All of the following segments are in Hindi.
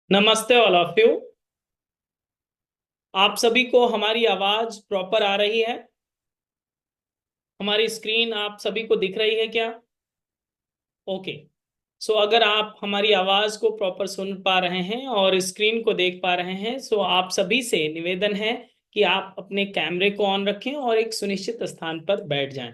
नमस्ते ऑल ऑफ यू। आप सभी को हमारी आवाज प्रॉपर आ रही है? हमारी स्क्रीन आप सभी को दिख रही है क्या? ओके। सो अगर आप हमारी आवाज को प्रॉपर सुन पा रहे हैं और स्क्रीन को देख पा रहे हैं, सो आप सभी से निवेदन है कि आप अपने कैमरे को ऑन रखें और एक सुनिश्चित स्थान पर बैठ जाएं।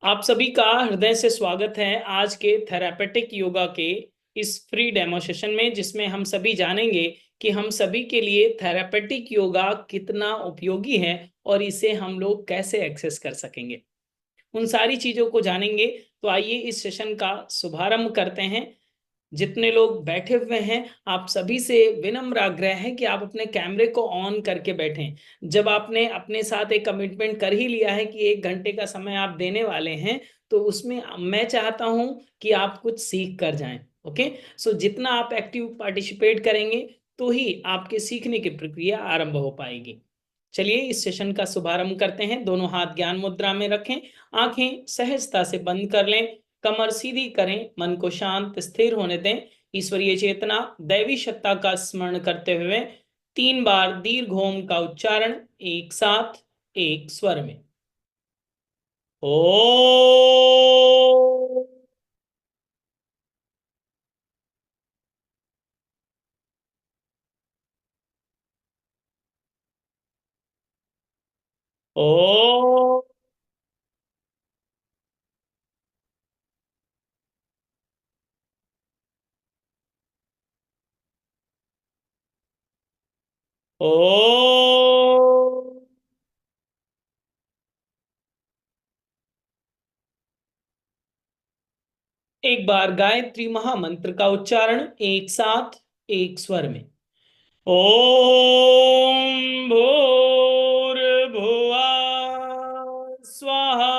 आप सभी का हृदय से स्वागत है आज के थेरापेटिक योगा के इस फ्री डेमो सेशन में, जिसमें हम सभी जानेंगे कि हम सभी के लिए थेरापेटिक योगा कितना उपयोगी है और इसे हम लोग कैसे एक्सेस कर सकेंगे। उन सारी चीजों को जानेंगे। तो आइए इस सेशन का शुभारंभ करते हैं। जितने लोग बैठे हुए हैं, आप सभी से विनम्र आग्रह है कि आप अपने कैमरे को ऑन करके बैठें। जब आपने अपने साथ एक कमिटमेंट कर ही लिया है कि 1 घंटे का समय आप देने वाले हैं, तो उसमें मैं चाहता हूं कि आप कुछ सीख कर जाएं। ओके। सो जितना आप एक्टिव पार्टिसिपेट करेंगे, तो ही आपके सीखने की प्रक्रिया आरंभ हो पाएगी। चलिए इस सेशन का शुभारंभ करते हैं। दोनों हाथ ज्ञान मुद्रा में रखें, आंखें सहजता से बंद कर लें, कमर सीधी करें, मन को शांत स्थिर होने दें। ईश्वरीय चेतना, दैवी सत्ता का स्मरण करते हुए 3 बार दीर्घ ओम का उच्चारण एक साथ, एक स्वर में। ओ। ओ। ओ। एक बार गायत्री महामंत्र का उच्चारण एक साथ, एक स्वर में। ओम भूर्भुवः स्वाहा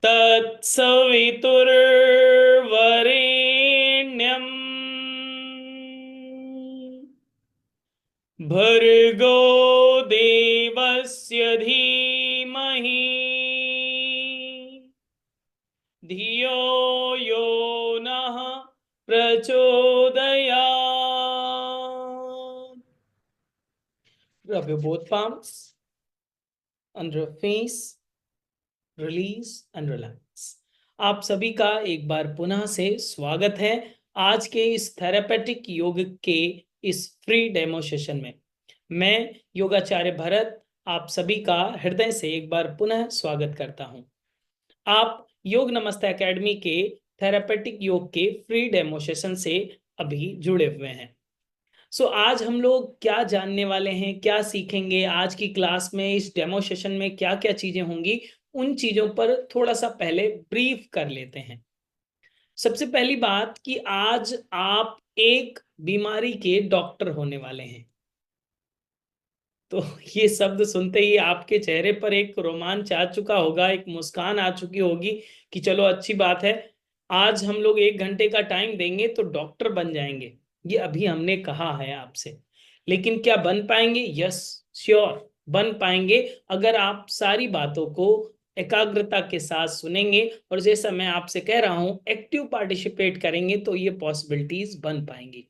तत्सवितुर्वरेण्यम् भर्गो देवस्य धीमहि धियो यो नः प्रचोदयात्। Rub your both palms under your face, release and relax। आप सभी का एक बार पुनः से स्वागत है आज के इस थेरापेटिक योग के इस फ्री डेमो सेशन में। मैं योगाचार्य भरत आप सभी का हृदय से एक बार पुनः स्वागत करता हूं। आप योग नमस्ते एकेडमी के थेरापेटिक योग के फ्री डेमो सेशन से अभी जुड़े हुए हैं। सो आज हम लोग क्या जानने वाले हैं, क्या सीखेंगे आज की क्लास में, इस डेमो सेशन में क्या क्या चीजें होंगी, उन चीजों पर थोड़ा सा पहले ब्रीफ कर लेते हैं। सबसे पहली बात कि आज आप एक बीमारी के डॉक्टर होने वाले हैं। तो ये शब्द सुनते ही आपके चेहरे पर एक रोमांच आ चुका होगा, एक मुस्कान आ चुकी होगी कि चलो अच्छी बात है, आज हम लोग 1 घंटे का टाइम देंगे तो डॉक्टर बन जाएंगे। ये अभी हमने कहा है आपसे, लेकिन क्या बन पाएंगे? यस, श्योर बन पाएंगे, अगर आप सारी बातों को एकाग्रता के साथ सुनेंगे और जैसा मैं आपसे कह रहा हूं एक्टिव पार्टिसिपेट करेंगे, तो ये पॉसिबिलिटीज बन पाएंगी।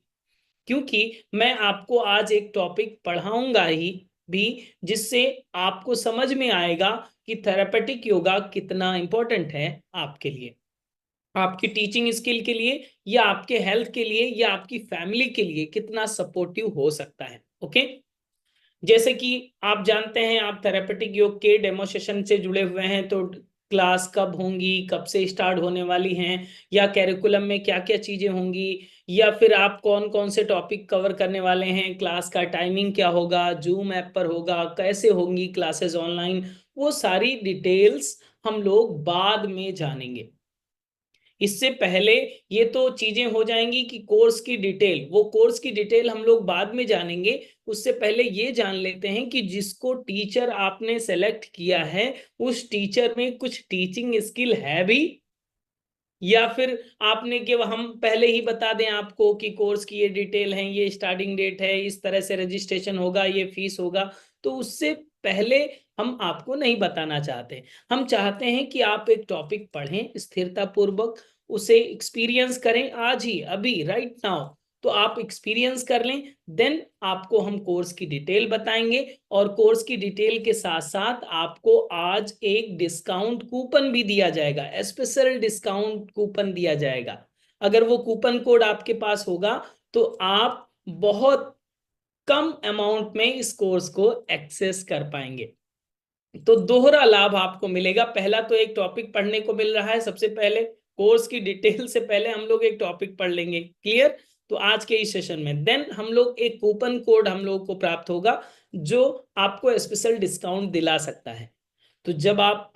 क्योंकि मैं आपको आज एक टॉपिक पढ़ाऊंगा ही भी, जिससे आपको समझ में आएगा कि थेरापेटिक योगा कितना इंपॉर्टेंट है आपके लिए, आपकी टीचिंग स्किल के लिए, या आपके हेल्थ के लिए, या आपकी फैमिली के लिए कितना सपोर्टिव हो सकता है। ओके। जैसे कि आप जानते हैं, आप थेरापेटिक योग के डेमोस्ट्रेशन से जुड़े हुए हैं, तो क्लास कब होंगी, कब से स्टार्ट होने वाली हैं, या कैरिकुलम में क्या क्या चीजें होंगी, या फिर आप कौन कौन से टॉपिक कवर करने वाले हैं, क्लास का टाइमिंग क्या होगा, जूम ऐप पर होगा, कैसे होंगी क्लासेस ऑनलाइन, वो सारी डिटेल्स हम लोग बाद में जानेंगे। इससे पहले ये तो चीजें हो जाएंगी कि कोर्स की डिटेल, वो कोर्स की डिटेल हम लोग बाद में जानेंगे। उससे पहले ये जान लेते हैं कि जिसको टीचर आपने सेलेक्ट किया है, उस टीचर में कुछ टीचिंग स्किल है भी, या फिर आपने कि हम पहले ही बता दें आपको कि कोर्स की ये डिटेल है, ये स्टार्टिंग डेट है, इस तरह से रजिस्ट्रेशन होगा, ये फीस होगा। तो उससे पहले हम आपको नहीं बताना चाहते। हम चाहते हैं कि आप एक टॉपिक पढ़ें स्थिरता पूर्वक, उसे एक्सपीरियंस करें आज ही, अभी, राइट नाउ। तो आप एक्सपीरियंस कर लें, देन आपको हम कोर्स की डिटेल बताएंगे, और कोर्स की डिटेल के साथ साथ आपको आज एक डिस्काउंट कूपन भी दिया जाएगा, स्पेशल डिस्काउंट कूपन दिया जाएगा। अगर वो कूपन कोड आपके पास होगा तो आप बहुत कम अमाउंट में इस कोर्स को एक्सेस कर पाएंगे। तो दोहरा लाभ आपको मिलेगा। पहला तो एक टॉपिक पढ़ने को मिल रहा है, सबसे पहले कोर्स की डिटेल से पहले हम लोग एक टॉपिक पढ़ लेंगे, क्लियर। तो आज के इस सेशन में देन हम लोग एक कूपन कोड हम लोग को प्राप्त होगा जो आपको स्पेशल डिस्काउंट दिला सकता है। तो जब आप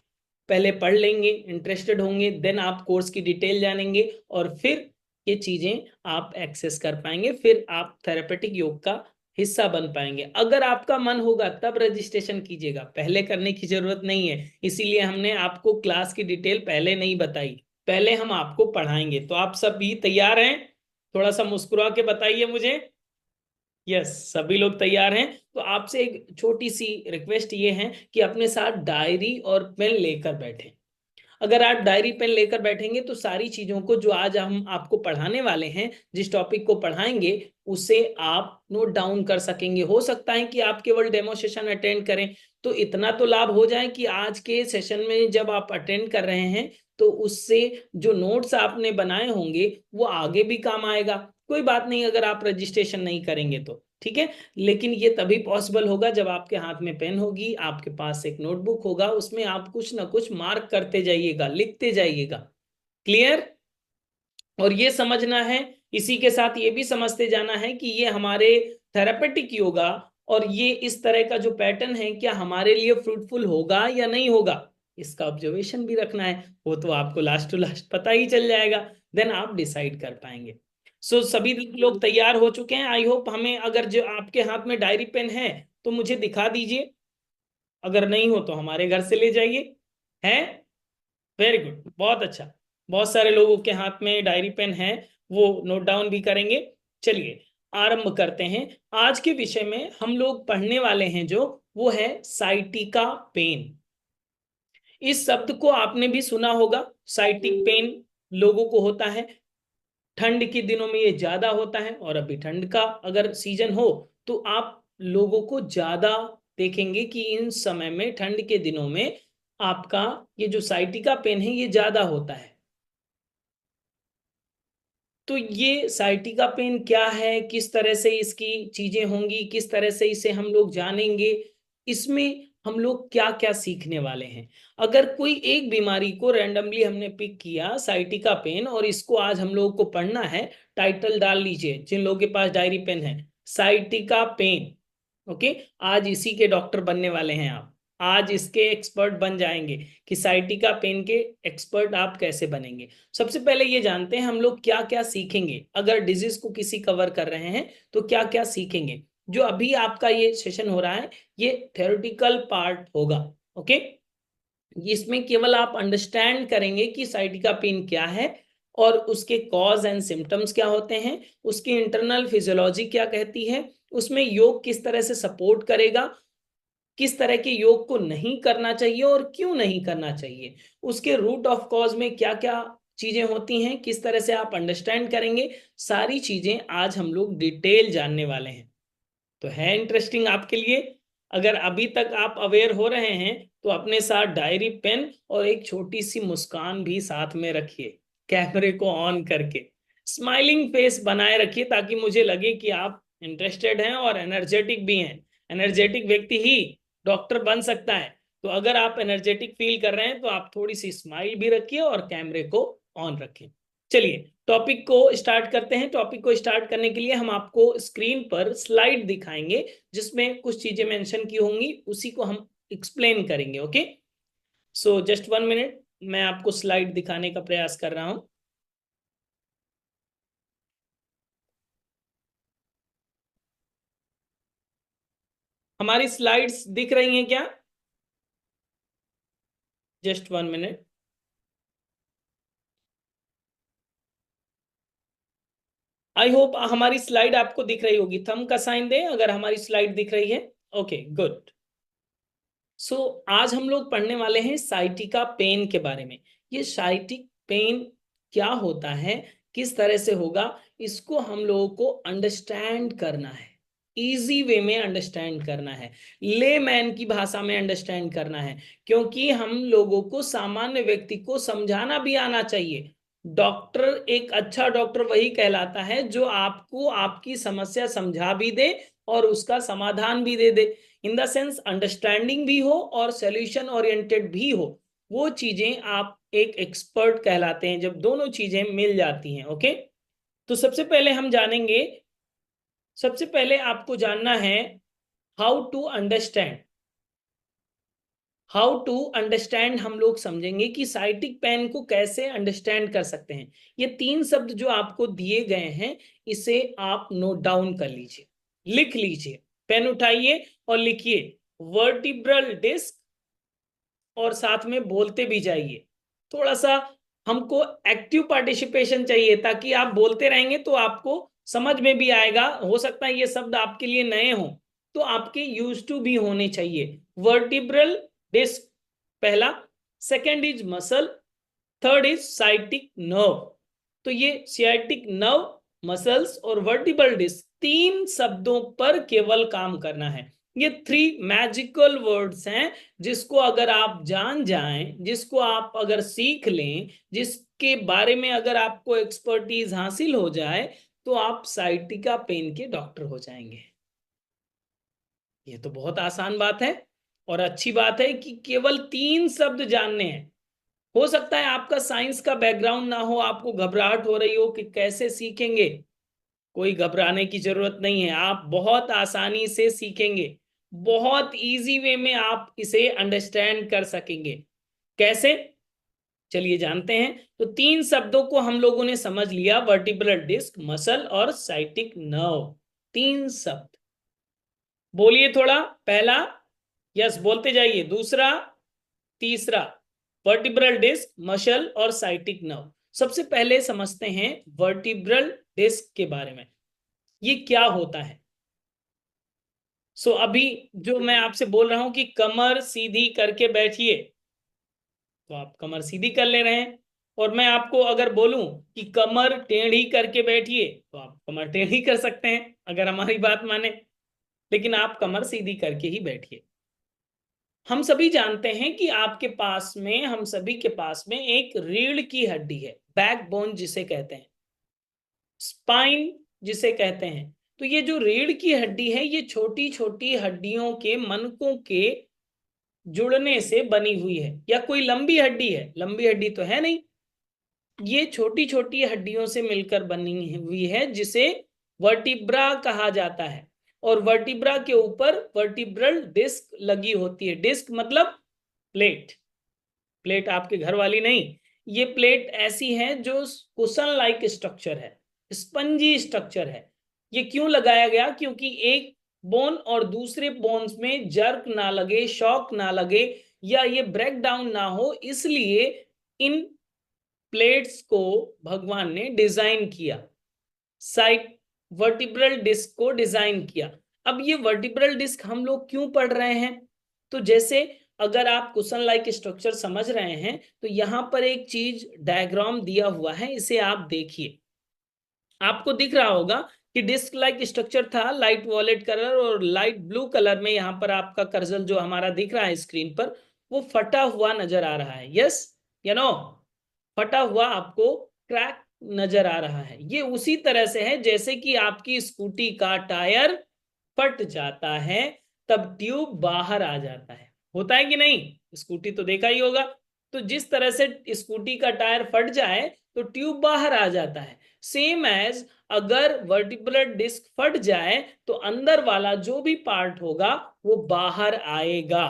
पहले पढ़ लेंगे, इंटरेस्टेड होंगे, देन आप कोर्स की डिटेल जानेंगे और फिर ये चीजें आप एक्सेस कर पाएंगे, फिर आप थेरेपेटिक योग का हिस्सा बन पाएंगे। अगर आपका मन होगा तब रजिस्ट्रेशन कीजिएगा, पहले करने की जरूरत नहीं है। इसीलिए हमने आपको क्लास की डिटेल पहले नहीं बताई, पहले हम आपको पढ़ाएंगे। तो आप सब भी तैयार हैं? थोड़ा सा मुस्कुरा के बताइए मुझे। यस, सभी लोग तैयार हैं। तो आपसे एक छोटी सी रिक्वेस्ट ये है कि अपने साथ डायरी और पेन लेकर बैठें। अगर आप डायरी पेन लेकर बैठेंगे तो सारी चीजों को जो आज हम आपको पढ़ाने वाले हैं, जिस टॉपिक को पढ़ाएंगे, उसे आप नोट डाउन कर सकेंगे। हो सकता है कि आप केवल डेमो सेशन अटेंड करें, तो इतना तो लाभ हो जाए कि आज के सेशन में जब आप अटेंड कर रहे हैं तो उससे जो नोट्स आपने बनाए होंगे वो आगे भी काम आएगा। कोई बात नहीं अगर आप रजिस्ट्रेशन नहीं करेंगे तो, ठीक है। लेकिन ये तभी पॉसिबल होगा जब आपके हाथ में पेन होगी, आपके पास एक नोटबुक होगा, उसमें आप कुछ ना कुछ मार्क करते जाइएगा, लिखते जाइएगा, क्लियर। और ये समझना है, इसी के साथ ये भी समझते जाना है कि ये हमारे थेरापेटिक योगा और ये इस तरह का जो पैटर्न है क्या हमारे लिए फ्रूटफुल होगा या नहीं होगा, इसका ऑब्जर्वेशन भी रखना है। वो तो आपको लास्ट टू लास्ट पता ही चल जाएगा, देन आप डिसाइड कर पाएंगे। सभी लोग तैयार हो चुके हैं आई होप। हमें अगर जो आपके हाथ में डायरी पेन है तो मुझे दिखा दीजिए, अगर नहीं हो तो हमारे घर से ले जाइए। है, वेरी गुड, बहुत अच्छा। बहुत सारे लोगों के हाथ में डायरी पेन है, वो नोट डाउन भी करेंगे। चलिए आरंभ करते हैं। आज के विषय में हम लोग पढ़ने वाले हैं जो वो है साइटिका पेन। इस शब्द को आपने भी सुना होगा। साइटिक पेन लोगों को होता है, ठंड के दिनों में ये ज्यादा होता है, और अभी ठंड का अगर सीजन हो तो आप लोगों को ज्यादा देखेंगे कि इन समय में ठंड के दिनों में आपका ये जो साइटिका पेन है ये ज्यादा होता है। तो ये साइटिका पेन क्या है, किस तरह से इसकी चीजें होंगी, किस तरह से इसे हम लोग जानेंगे, इसमें हम लोग क्या क्या सीखने वाले हैं। अगर कोई एक बीमारी को रैंडमली हमने पिक किया साइटिका पेन और इसको आज हम लोगों को पढ़ना है, टाइटल डाल लीजिए जिन लोगों के पास डायरी पेन है, साइटिका पेन। ओके, आज इसी के डॉक्टर बनने वाले हैं आप, आज इसके एक्सपर्ट बन जाएंगे कि साइटिका पेन के एक्सपर्ट आप कैसे बनेंगे। सबसे पहले ये जानते हैं हम लोग क्या क्या सीखेंगे, अगर डिजीज को किसी कवर कर रहे हैं तो क्या क्या सीखेंगे। जो अभी आपका ये सेशन हो रहा है ये थ्योरेटिकल पार्ट होगा, ओके। इसमें केवल आप अंडरस्टैंड करेंगे कि साइटिका पेन क्या है और उसके कॉज एंड सिम्टम्स क्या होते हैं, उसकी इंटरनल फिजियोलॉजी क्या कहती है, उसमें योग किस तरह से सपोर्ट करेगा, किस तरह के योग को नहीं करना चाहिए और क्यों नहीं करना चाहिए, उसके रूट ऑफ कॉज में क्या क्या चीजें होती हैं, किस तरह से आप अंडरस्टैंड करेंगे। सारी चीजें आज हम लोग डिटेल जानने वाले हैं। तो है इंटरेस्टिंग आपके लिए। अगर अभी तक आप अवेयर हो रहे हैं तो अपने साथ डायरी पेन और एक छोटी सी मुस्कान भी साथ में रखिए, कैमरे को ऑन करके स्माइलिंग फेस बनाए रखिए ताकि मुझे लगे कि आप इंटरेस्टेड हैं और एनर्जेटिक भी हैं। एनर्जेटिक व्यक्ति ही डॉक्टर बन सकता है। तो अगर आप एनर्जेटिक फील कर रहे हैं तो आप थोड़ी सी स्माइल भी रखिए और कैमरे को ऑन रखिए। चलिए टॉपिक को स्टार्ट करते हैं। टॉपिक को स्टार्ट करने के लिए हम आपको स्क्रीन पर स्लाइड दिखाएंगे जिसमें कुछ चीजें मेंशन की होंगी, उसी को हम एक्सप्लेन करेंगे, ओके। सो जस्ट 1 मिनट, मैं आपको स्लाइड दिखाने का प्रयास कर रहा हूं। हमारी स्लाइड्स दिख रही हैं क्या? Just 1 minute. आई होप हमारी स्लाइड आपको दिख रही होगी, थंब का साइन दें अगर हमारी स्लाइड दिख रही है। Okay good. सो आज हम लोग पढ़ने वाले हैं साइटिका पेन के बारे में। ये साइटिक पेन क्या होता है, किस तरह से होगा, इसको हम लोगों को अंडरस्टैंड करना है, इजी वे में अंडरस्टैंड करना है, लेमैन की भाषा में अंडरस्टैंड करना है, क्योंकि हम लोगों को सामान्य व्यक्ति को समझाना भी आना चाहिए। डॉक्टर, एक अच्छा डॉक्टर वही कहलाता है जो आपको आपकी समस्या समझा भी दे और उसका समाधान भी दे दे, इन द सेंस अंडरस्टैंडिंग भी हो और सॉल्यूशन ओरिएंटेड भी हो। वो चीजें आप एक एक्सपर्ट कहलाते हैं जब दोनों चीजें मिल जाती हैं। ओके, तो सबसे पहले हम जानेंगे, सबसे पहले आपको जानना है how to understand. How to understand हम लोग समझेंगे कि साइटिक पेन को कैसे अंडरस्टैंड कर सकते हैं। ये 3 शब्द जो आपको दिए गए हैं, इसे आप नोट डाउन कर लीजिए, लिख लीजिए, पेन उठाइए और लिखिए वर्टिब्रल डिस्क, और साथ में बोलते भी जाइए। थोड़ा सा हमको एक्टिव पार्टिसिपेशन चाहिए, ताकि आप बोलते रहेंगे तो आपको समझ में भी आएगा। हो सकता है ये शब्द आपके लिए नए हों, तो आपके यूज टू भी होने चाहिए। वर्टिब्रल डिस्क पहला, second is muscle, third is sciatic nerve. तो ये सियाटिक नर्व, मसल्स और वर्टिब्रल डिस्क 3 शब्दों पर केवल काम करना है। ये 3 मैजिकल वर्ड्स हैं, जिसको अगर आप जान जाएं, जिसको आप अगर सीख लें, जिसके बारे में अगर आपको एक्सपर्टीज हासिल हो जाए, तो आप साइटिका पेन के डॉक्टर हो जाएंगे। ये तो बहुत आसान बात है और अच्छी बात है कि केवल 3 शब्द जानने हैं। हो सकता है आपका साइंस का बैकग्राउंड ना हो, आपको घबराहट हो रही हो कि कैसे सीखेंगे। कोई घबराने की जरूरत नहीं है, आप बहुत आसानी से सीखेंगे, बहुत इजी वे में आप इसे अंडरस्टैंड कर सकेंगे। कैसे, चलिए जानते हैं। तो 3 शब्दों को हम लोगों ने समझ लिया, वर्टिब्रल डिस्क, मसल और साइटिक नर्व। 3 शब्द बोलिए थोड़ा। पहला, यस बोलते जाइए। दूसरा, तीसरा, वर्टिब्रल डिस्क, मसल और साइटिक नर्व। सबसे पहले समझते हैं वर्टिब्रल डिस्क के बारे में, ये क्या होता है। अभी जो मैं आपसे बोल रहा हूं कि कमर सीधी करके बैठिए, तो आप कमर सीधी कर ले रहे हैं। और मैं आपको अगर बोलूं कि कमर टेढ़ी करके बैठिए, तो आप कमर टेढ़ी कर सकते हैं अगर हमारी बात माने, लेकिन आप कमर सीधी करके ही बैठिए। हम सभी जानते हैं कि आपके पास में, हम सभी के पास में एक रीढ़ की हड्डी है, बैकबोन जिसे कहते हैं, स्पाइन जिसे कहते हैं। तो ये जो रीढ़ की हड्डी है, ये छोटी छोटी हड्डियों के मनकों के जुड़ने से बनी हुई है। या कोई लंबी हड्डी है? लंबी हड्डी तो है नहीं, ये छोटी छोटी हड्डियों से मिलकर बनी हुई है, जिसे वर्टिब्रा कहा जाता है। और वर्टिब्रा के ऊपर वर्टिब्रल डिस्क लगी होती है। डिस्क मतलब प्लेट, प्लेट आपके घर वाली नहीं, ये प्लेट ऐसी है जो कुशन लाइक स्ट्रक्चर है, स्पंजी स्ट्रक्चर है। ये क्यों लगाया गया? क्योंकि एक बोन और दूसरे बोन्स में जर्क ना लगे, शॉक ना लगे, या ये ब्रेक डाउन ना हो, इसलिए इन प्लेट्स को भगवान ने डिजाइन किया, साइट वर्टिब्रल डिस्क को डिजाइन किया। अब ये वर्टिब्रल डिस्क हम लोग क्यों पढ़ रहे हैं? तो जैसे अगर आप कुशन लाइक स्ट्रक्चर समझ रहे हैं, तो यहां पर एक चीज डायग्राम दिया हुआ है, इसे आप देखिए। आपको दिख रहा होगा कि डिस्क लाइक स्ट्रक्चर था, लाइट वॉलेट कलर और लाइट ब्लू कलर में। यहां पर आपका कर्सर जो हमारा दिख रहा है स्क्रीन पर, वो फटा हुआ नजर आ रहा है। यस या नो? फटा हुआ आपको क्रैक नजर आ रहा है। ये उसी तरह से है जैसे कि आपकी स्कूटी का टायर फट जाता है, तब ट्यूब बाहर आ जाता है। होता है कि नहीं? स्कूटी तो देखा ही होगा। तो जिस तरह से स्कूटी का टायर फट जाए तो ट्यूब बाहर आ जाता है, सेम एज अगर वर्टिब्रल डिस्क फट जाए तो अंदर वाला जो भी पार्ट होगा वो बाहर आएगा।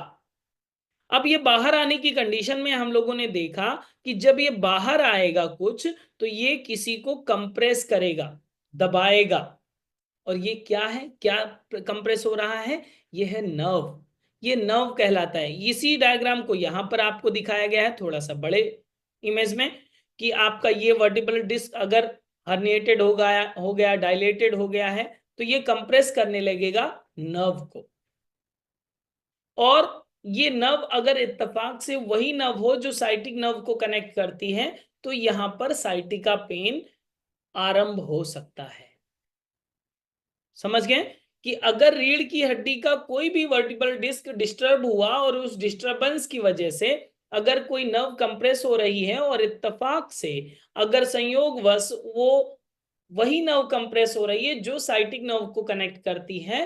अब ये बाहर आने की कंडीशन में हम लोगों ने देखा कि जब ये बाहर आएगा कुछ, तो ये किसी को कंप्रेस करेगा, दबाएगा। और ये क्या है, क्या कंप्रेस हो रहा है? ये है नर्व, ये नर्व कहलाता है। इसी डायग्राम को यहां पर आपको दिखाया गया है थोड़ा सा बड़े इमेज में, कि आपका ये वर्टिब्रल डिस्क अगर हर्निएटेड हो गया, डायलेटेड हो गया है, तो ये कंप्रेस करने लगेगा नर्व को। और ये नर्व अगर इत्तेफाक से वही नर्व हो जो साइटिक नर्व को कनेक्ट करती है, तो यहां पर साइटिका पेन आरंभ हो सकता है। समझ गए कि अगर रीढ़ की हड्डी का कोई भी वर्टिब्रल डिस्क डिस्टर्ब हुआ और उस डिस्टरबेंस की वजह से अगर कोई नर्व कंप्रेस हो रही है और इत्तेफाक से अगर संयोगवश वो वही नर्व कंप्रेस हो रही है जो साइटिक नर्व को कनेक्ट करती है,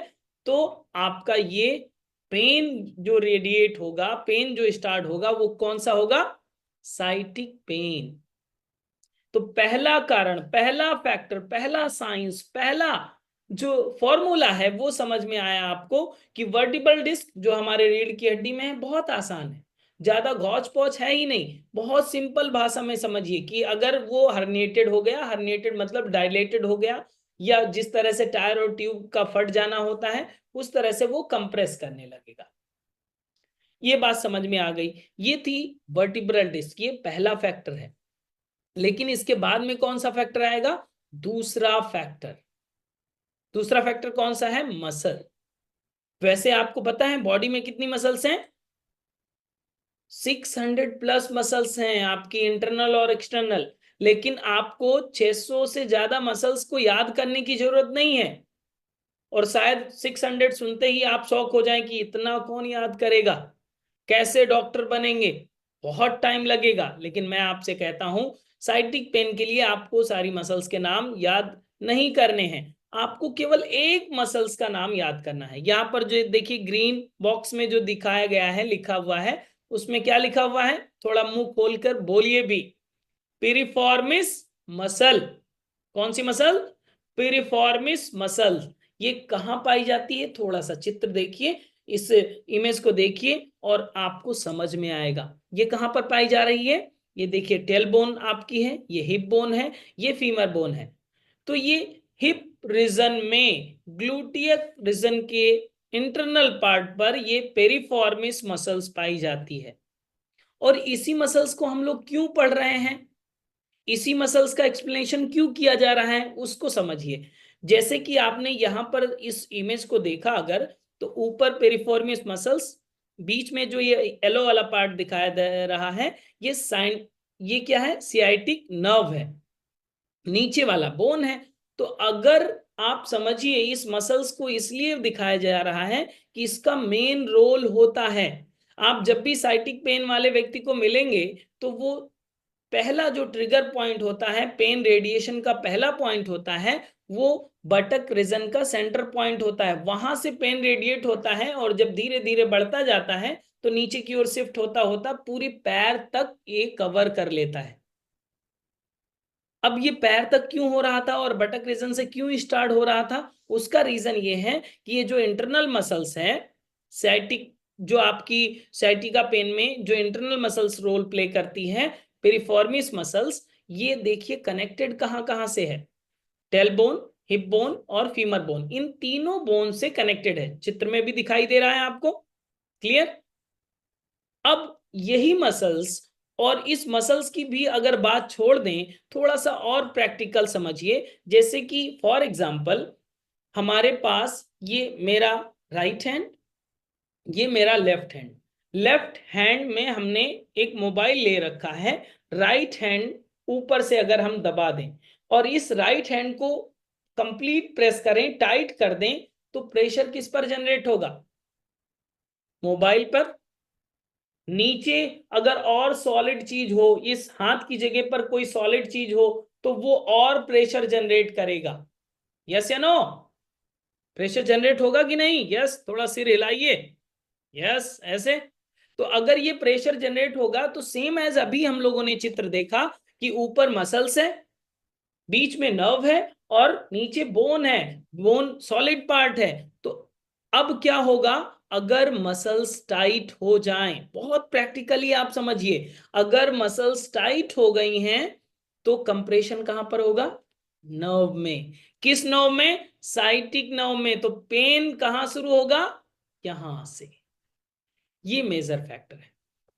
तो आपका ये पेन जो रेडिएट होगा, पेन जो स्टार्ट होगा, वो कौन सा होगा? Sciatic pen. तो पहला कारण, पहला फैक्टर, पहला साइंस, पहला जो फॉर्मूला है वो समझ में आया आपको कि वर्टिब्रल डिस्क जो हमारे रीढ़ की हड्डी में है बहुत आसान है, ज्यादा घौच पौच है ही नहीं। बहुत सिंपल भाषा में समझिए कि अगर वो हर्निएटेड हो गया, हर्निएटेड मतलब डायलेटेड हो गया, या जिस तरह से टायर और ट्यूब का फट जाना होता है उस तरह से वो कंप्रेस करने लगेगा। ये बात समझ में आ गई। ये थी वर्टिब्रल डिस्क, ये पहला फैक्टर है। लेकिन इसके बाद में कौन सा फैक्टर आएगा? दूसरा फैक्टर। दूसरा फैक्टर कौन सा है? मसल। वैसे आपको पता है बॉडी में कितनी मसल्स हैं? 600 प्लस मसल्स हैं आपकी, इंटरनल और एक्सटर्नल। लेकिन आपको 600 से ज्यादा मसल्स को याद करने की जरूरत नहीं है। और शायद 600 सुनते ही आप शौक हो जाएं कि इतना कौन याद करेगा, कैसे डॉक्टर बनेंगे, बहुत टाइम लगेगा। लेकिन मैं आपसे कहता हूं साइटिक पेन के लिए आपको सारी मसल्स के नाम याद नहीं करने हैं, आपको केवल एक मसल्स का नाम याद करना है। यहां पर जो देखिए ग्रीन बॉक्स में जो दिखाया गया है, लिखा हुआ है, उसमें क्या लिखा हुआ है? थोड़ा मुंह खोलकर बोलिए भी। Piriformis muscle. कौन सी मसल? Piriformis muscle. ये कहां पाई जाती है? थोड़ा सा चित्र देखिए, इस इमेज को देखिए और आपको समझ में आएगा ये कहां पर पाई जा रही है। ये देखिए टेल बोन आपकी है, ये हिप बोन है, ये फीमर बोन है। तो ये हिप रीजन में, ग्लूटियक रीजन के इंटरनल पार्ट पर ये पेरिफॉर्मिस मसल्स पाई जाती है। और इसी मसल्स को हम लोग क्यों पढ़ रहे हैं, इसी मसल्स का एक्सप्लेनेशन क्यों किया जा रहा है, उसको समझिए। जैसे कि आपने यहां पर इस इमेज को देखा अगर, तो ऊपर पेरिफॉर्मियस मसल्स, बीच में जो ये येलो वाला पार्ट दिखाया दे रहा है, ये साइन, ये क्या है? सियाटिक नर्व है, नीचे वाला बोन है। तो अगर आप समझिए इस मसल्स को इसलिए दिखाया जा रहा है कि इसका मेन रोल होता है। आप जब भी साइटिक पेन वाले व्यक्ति को मिलेंगे तो वो पहला जो ट्रिगर पॉइंट होता है, पेन रेडिएशन का पहला पॉइंट होता है, वो बटक रीजन का सेंटर पॉइंट होता है। वहां से पेन रेडिएट होता है और जब धीरे धीरे बढ़ता जाता है तो नीचे की ओर शिफ्ट होता होता पूरी पैर तक ये कवर कर लेता है। अब ये पैर तक क्यों हो रहा था और बटक रीजन से क्यों स्टार्ट हो रहा था? उसका रीजन ये है कि ये जो इंटरनल मसल्स है, सैटिक, जो आपकी सैटिका पेन में जो इंटरनल मसल्स रोल प्ले करती है, पेरिफॉर्मिस मसल्स, ये देखिए कनेक्टेड कहां कहां से है? टेल बोन, हिप बोन और फीमर बोन, इन तीनों बोन से कनेक्टेड है। चित्र में भी दिखाई दे रहा है आपको, क्लियर? अब यही मसल्स, और इस मसल्स की भी अगर बात छोड़ दें, थोड़ा सा और प्रैक्टिकल समझिए। जैसे कि फॉर एग्जांपल हमारे पास ये मेरा राइट हैंड, ये मेरा लेफ्ट हैंड। लेफ्ट हैंड में हमने एक मोबाइल ले रखा है, राइट हैंड ऊपर से अगर हम दबा दें और इस राइट हैंड को कंप्लीट प्रेस करें, टाइट कर दें, तो प्रेशर किस पर जनरेट होगा? मोबाइल पर। नीचे अगर और सॉलिड चीज हो, इस हाथ की जगह पर कोई सॉलिड चीज हो, तो वो और प्रेशर जनरेट करेगा। यस या नो? प्रेशर जनरेट होगा कि नहीं? यस, थोड़ा सिर हिलाइए। यस, ऐसे। तो अगर ये प्रेशर जनरेट होगा तो सेम एज अभी हम लोगों ने चित्र देखा कि ऊपर मसल्स है, बीच में नर्व है और नीचे बोन है, बोन सॉलिड पार्ट है। तो अब क्या होगा अगर मसल्स टाइट हो जाएं? बहुत प्रैक्टिकली आप समझिए, अगर मसल्स टाइट हो गई हैं तो कंप्रेशन कहां पर होगा? नर्व में। किस नर्व में? साइटिक नर्व में। तो पेन कहां शुरू होगा? यहां से। ये मेजर फैक्टर है।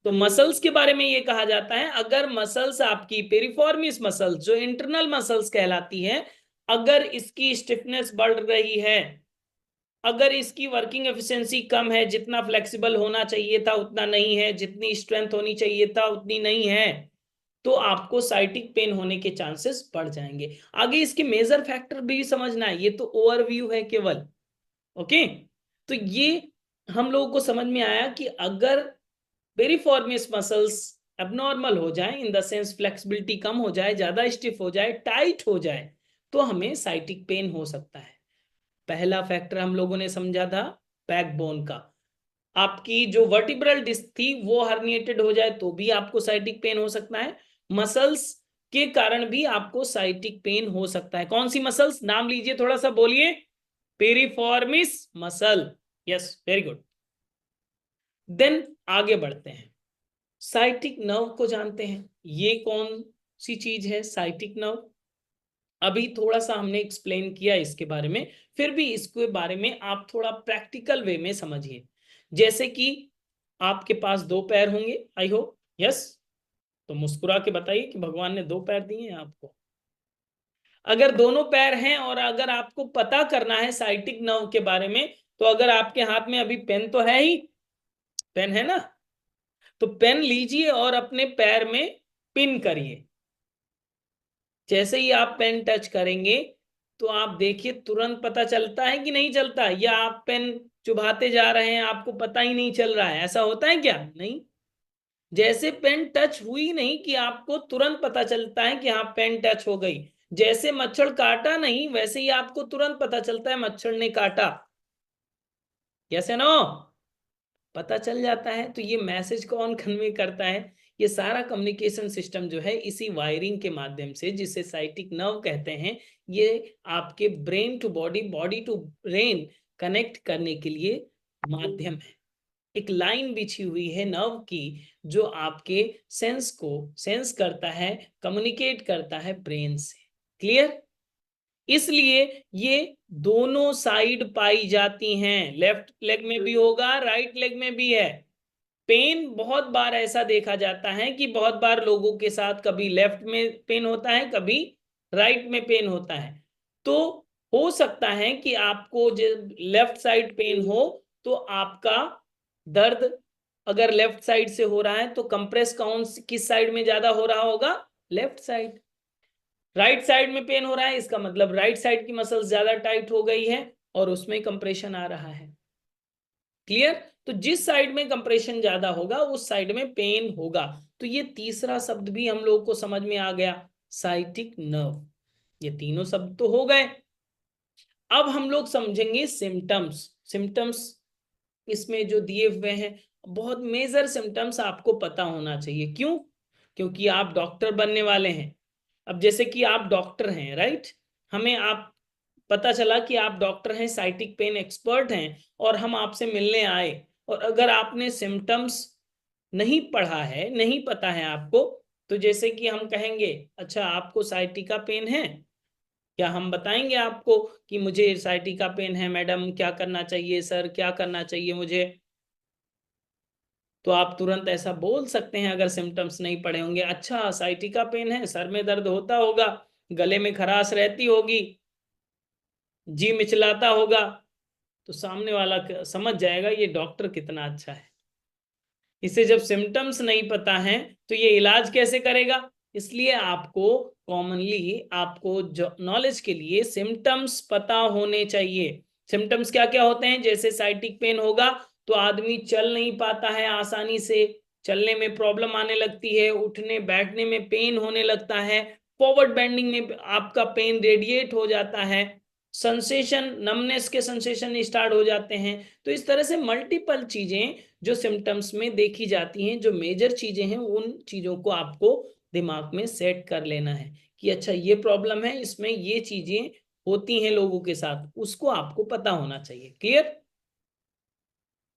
तो मसल्स के बारे में ये कहा जाता है, अगर मसल्स आपकी पेरिफॉर्मिस मसल्स जो इंटरनल मसल्स कहलाती है, अगर इसकी स्टिफनेस बढ़ रही है, अगर इसकी वर्किंग एफिशिएंसी कम है, जितना फ्लेक्सिबल होना चाहिए था उतना नहीं है, जितनी स्ट्रेंथ होनी चाहिए था उतनी नहीं है, तो आपको साइटिक पेन होने के चांसेस बढ़ जाएंगे। आगे इसके मेजर फैक्टर भी समझना है, ये तो ओवरव्यू है केवल। ओके, तो ये हम लोगों को समझ में आया कि अगर पेरिफॉर्मिस मसल्स एबनॉर्मल हो जाए, इन द सेंस फ्लेक्सिबिलिटी कम हो जाए, ज्यादा स्टिफ हो जाए, टाइट हो जाए, तो हमें साइटिक पेन हो सकता है। पहला फैक्टर हम लोगों ने समझा था बैकबोन का। आपकी जो वर्टिब्रल डिस्क थी वो हर्निएटेड हो जाए तो भी आपको साइटिक पेन हो सकता है। मसल्स के कारण भी आपको साइटिक पेन हो सकता है। कौन सी मसल्स, नाम लीजिए, थोड़ा सा बोलिए। Piriformis muscle, yes, very good. Then आगे बढ़ते हैं, साइटिक नर्व को जानते हैं। ये कौन सी चीज है साइटिक नर्व? अभी थोड़ा सा हमने एक्सप्लेन किया इसके बारे में, फिर भी इसके बारे में आप थोड़ा प्रैक्टिकल वे में समझिए। जैसे कि आपके पास दो पैर होंगे, आई होप, यस। तो मुस्कुरा के बताइए कि भगवान ने दो पैर दिए हैं आपको। अगर दोनों पैर हैं और अगर आपको पता करना है साइटिक नर्व के बारे में, तो अगर आपके हाथ में अभी पेन तो है ही, पेन है ना, तो पेन लीजिए और अपने पैर में पिन करिए। जैसे ही आप पेन टच करेंगे तो आप देखिए तुरंत पता चलता है कि नहीं चलता, या आप पेन चुभाते जा रहे हैं, आपको पता ही नहीं चल रहा है, ऐसा होता है क्या? नहीं। जैसे पेन टच हुई नहीं कि आपको तुरंत पता चलता है कि हाँ पेन टच हो गई। जैसे मच्छर काटा नहीं वैसे ही आपको तुरंत पता चलता है मच्छर ने काटा। यस या नो? पता चल जाता है। तो ये मैसेज कौन कन्वे करता है? ये सारा कम्युनिकेशन सिस्टम जो है इसी वायरिंग के माध्यम से, जिसे साइटिक नर्व कहते हैं, ये आपके brain to body, body to brain connect करने के लिए माध्यम है। एक लाइन बिछी हुई है नर्व की जो आपके सेंस को सेंस करता है, कम्युनिकेट करता है ब्रेन से। क्लियर? इसलिए ये दोनों साइड पाई जाती हैं, लेफ्ट लेग में भी होगा, राइट लेग में भी है। पेन बहुत बार ऐसा देखा जाता है कि बहुत बार लोगों के साथ कभी लेफ्ट में पेन होता है, कभी राइट में पेन होता है। तो हो सकता है कि आपको जब लेफ्ट साइड पेन हो तो आपका दर्द अगर लेफ्ट साइड से हो रहा है तो कंप्रेस कौन किस साइड में ज्यादा हो रहा होगा? Left side. राइट साइड में पेन हो रहा है, इसका मतलब राइट साइड की मसल ज्यादा टाइट हो गई है और उसमें कंप्रेशन आ रहा है। क्लियर? तो जिस साइड में कंप्रेशन ज्यादा होगा उस साइड में पेन होगा। तो ये तीसरा शब्द भी हम लोग को समझ में आ गया, साइटिक नर्व। ये तीनों शब्द तो हो गए। अब हम लोग समझेंगे सिम्टम्स। सिम्टम्स इसमें जो दिए हुए हैं, बहुत मेजर सिम्टम्स आपको पता होना चाहिए। क्यों? क्योंकि आप डॉक्टर बनने वाले हैं। अब जैसे कि आप डॉक्टर हैं, राइट, हमें आप पता चला कि आप डॉक्टर हैं, साइटिक पेन एक्सपर्ट हैं, और हम आपसे मिलने आए, और अगर आपने सिम्टम्स नहीं पढ़ा है, नहीं पता है आपको, तो जैसे कि हम कहेंगे अच्छा आपको साइटिका पेन है, क्या हम बताएंगे आपको कि मुझे साइटिका पेन है मैडम, क्या करना चाहिए सर, क्या करना चाहिए मुझे? तो आप तुरंत ऐसा बोल सकते हैं अगर सिम्टम्स नहीं पढ़े होंगे, अच्छा साइटिका पेन है, सर में दर्द होता होगा, गले में खराश रहती होगी, जी मिचलाता होगा, तो सामने वाला समझ जाएगा ये डॉक्टर कितना अच्छा है। इसे जब सिम्टम्स नहीं पता है तो ये इलाज कैसे करेगा? इसलिए आपको कॉमनली, आपको नॉलेज के लिए सिम्टम्स पता होने चाहिए। सिम्टम्स क्या क्या होते हैं? जैसे साइटिक पेन होगा तो आदमी चल नहीं पाता है आसानी से, चलने में प्रॉब्लम आने लगती है, उठने बैठने में पेन होने लगता है, फॉरवर्ड बेंडिंग में आपका पेन रेडिएट हो जाता है, सेंसेशन, नमनेस के सेंसेशन स्टार्ट हो जाते हैं। तो इस तरह से मल्टीपल चीजें जो सिम्टम्स में देखी जाती हैं, जो मेजर चीजें हैं, उन चीजों को आपको दिमाग में सेट कर लेना है कि अच्छा ये प्रॉब्लम है, इसमें ये चीजें होती हैं लोगों के साथ, उसको आपको पता होना चाहिए। क्लियर?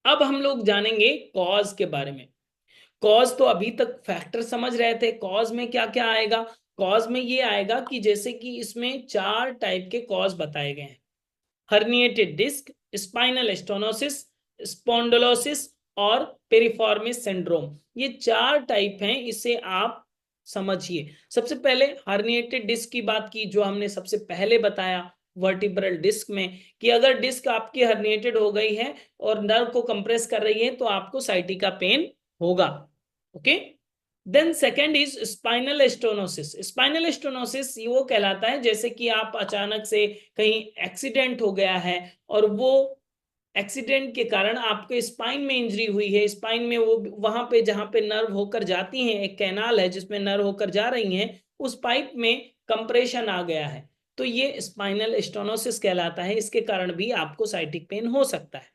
अब हम लोग जानेंगे कॉज के बारे में। कॉज तो अभी तक फैक्टर समझ रहे थे, कॉज में क्या क्या आएगा? कॉज में ये आएगा कि जैसे कि इसमें 4 टाइप के कॉज बताए गए हैं, herniated disc, spinal stenosis, spondylosis और पेरिफॉर्मिस सिंड्रोम। ये 4 टाइप हैं, इसे आप समझिए। सबसे पहले हर्निएटेड डिस्क की बात की, जो हमने सबसे पहले बताया वर्टिब्रल डिस्क में, कि अगर डिस्क आपकी हर्निएटेड हो गई है और नर्व को कंप्रेस कर रही है तो आपको साइटिका पेन होगा। Okay, then second is spinal stenosis. Spinal stenosis वो कहलाता है जैसे कि आप अचानक से कहीं एक्सीडेंट हो गया है और वो एक्सीडेंट के कारण आपके स्पाइन में इंजरी हुई है, स्पाइन में वो वहां पे जहां पे नर्व होकर जाती हैं, एक कैनाल है जिसमें नर्व होकर जा रही हैं, उस पाइप में कंप्रेशन आ गया है, तो ये स्पाइनल स्टोनोसिस कहलाता है। इसके कारण भी आपको साइटिक पेन हो सकता है।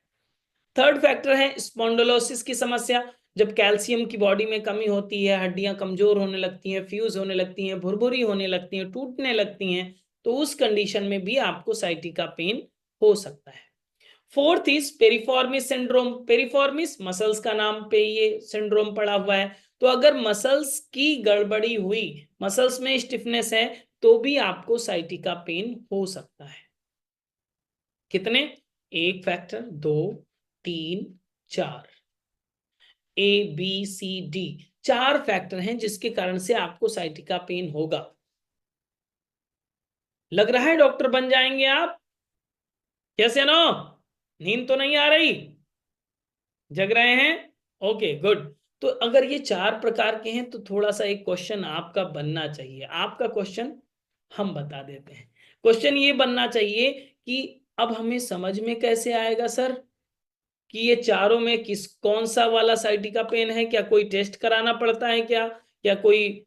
थर्ड फैक्टर है स्पॉन्डिलोसिस की समस्या। जब कैल्शियम की बॉडी में कमी होती है, हड्डियां कमजोर होने लगती हैं, फ्यूज होने लगती हैं, भुरभुरी होने लगती हैं, टूटने लगती हैं, तो उस कंडीशन में भी आपको साइटिका पेन हो सकता है। Fourth is पेरिफॉर्मिस syndrome. पेरिफॉर्मिस मसल्स का नाम पे ये सिंड्रोम पड़ा हुआ है। तो अगर मसल्स की गड़बड़ी हुई, मसल्स में स्टिफनेस है, तो भी आपको साइटिका पेन हो सकता है। कितने? एक फैक्टर, दो, तीन, चार, ABCD, चार फैक्टर हैं जिसके कारण से आपको साइटिका पेन होगा। लग रहा है डॉक्टर बन जाएंगे आप? कैसे नो? नींद तो नहीं आ रही? जग रहे हैं? Okay good. तो अगर ये चार प्रकार के हैं तो थोड़ा सा एक क्वेश्चन आपका बनना चाहिए। आपका क्वेश्चन हम बता देते हैं। क्वेश्चन ये बनना चाहिए कि अब हमें समझ में कैसे आएगा सर कि ये चारों में किस कौन सा वाला साइटिका पेन है? क्या कोई टेस्ट कराना पड़ता है क्या? या कोई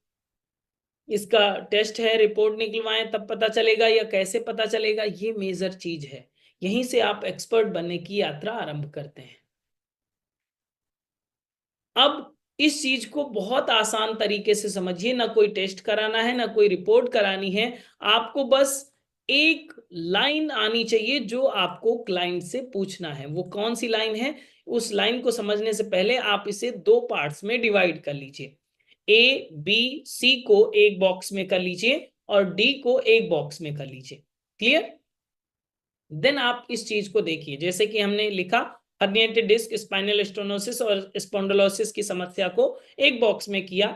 इसका टेस्ट है, रिपोर्ट निकलवाएं तब पता चलेगा, या कैसे पता चलेगा? ये मेजर चीज है। यहीं से आप एक्सपर्ट बनने की यात्रा आरंभ करते हैं। अब इस चीज को बहुत आसान तरीके से समझिए। ना कोई टेस्ट कराना है, ना कोई रिपोर्ट करानी है। आपको बस एक लाइन आनी चाहिए जो आपको क्लाइंट से पूछना है। वो कौन सी लाइन है? उस लाइन को समझने से पहले आप इसे दो पार्ट्स में डिवाइड कर लीजिए। ABC को एक बॉक्स में कर लीजिए और D को एक बॉक्स में कर लीजिए। क्लियर? देन आप इस चीज को देखिए, जैसे कि हमने लिखा हर्निएटेड डिस्क, स्पाइनल स्टोनोसिस और स्पॉन्डिलोसिस की समस्या को एक बॉक्स में किया।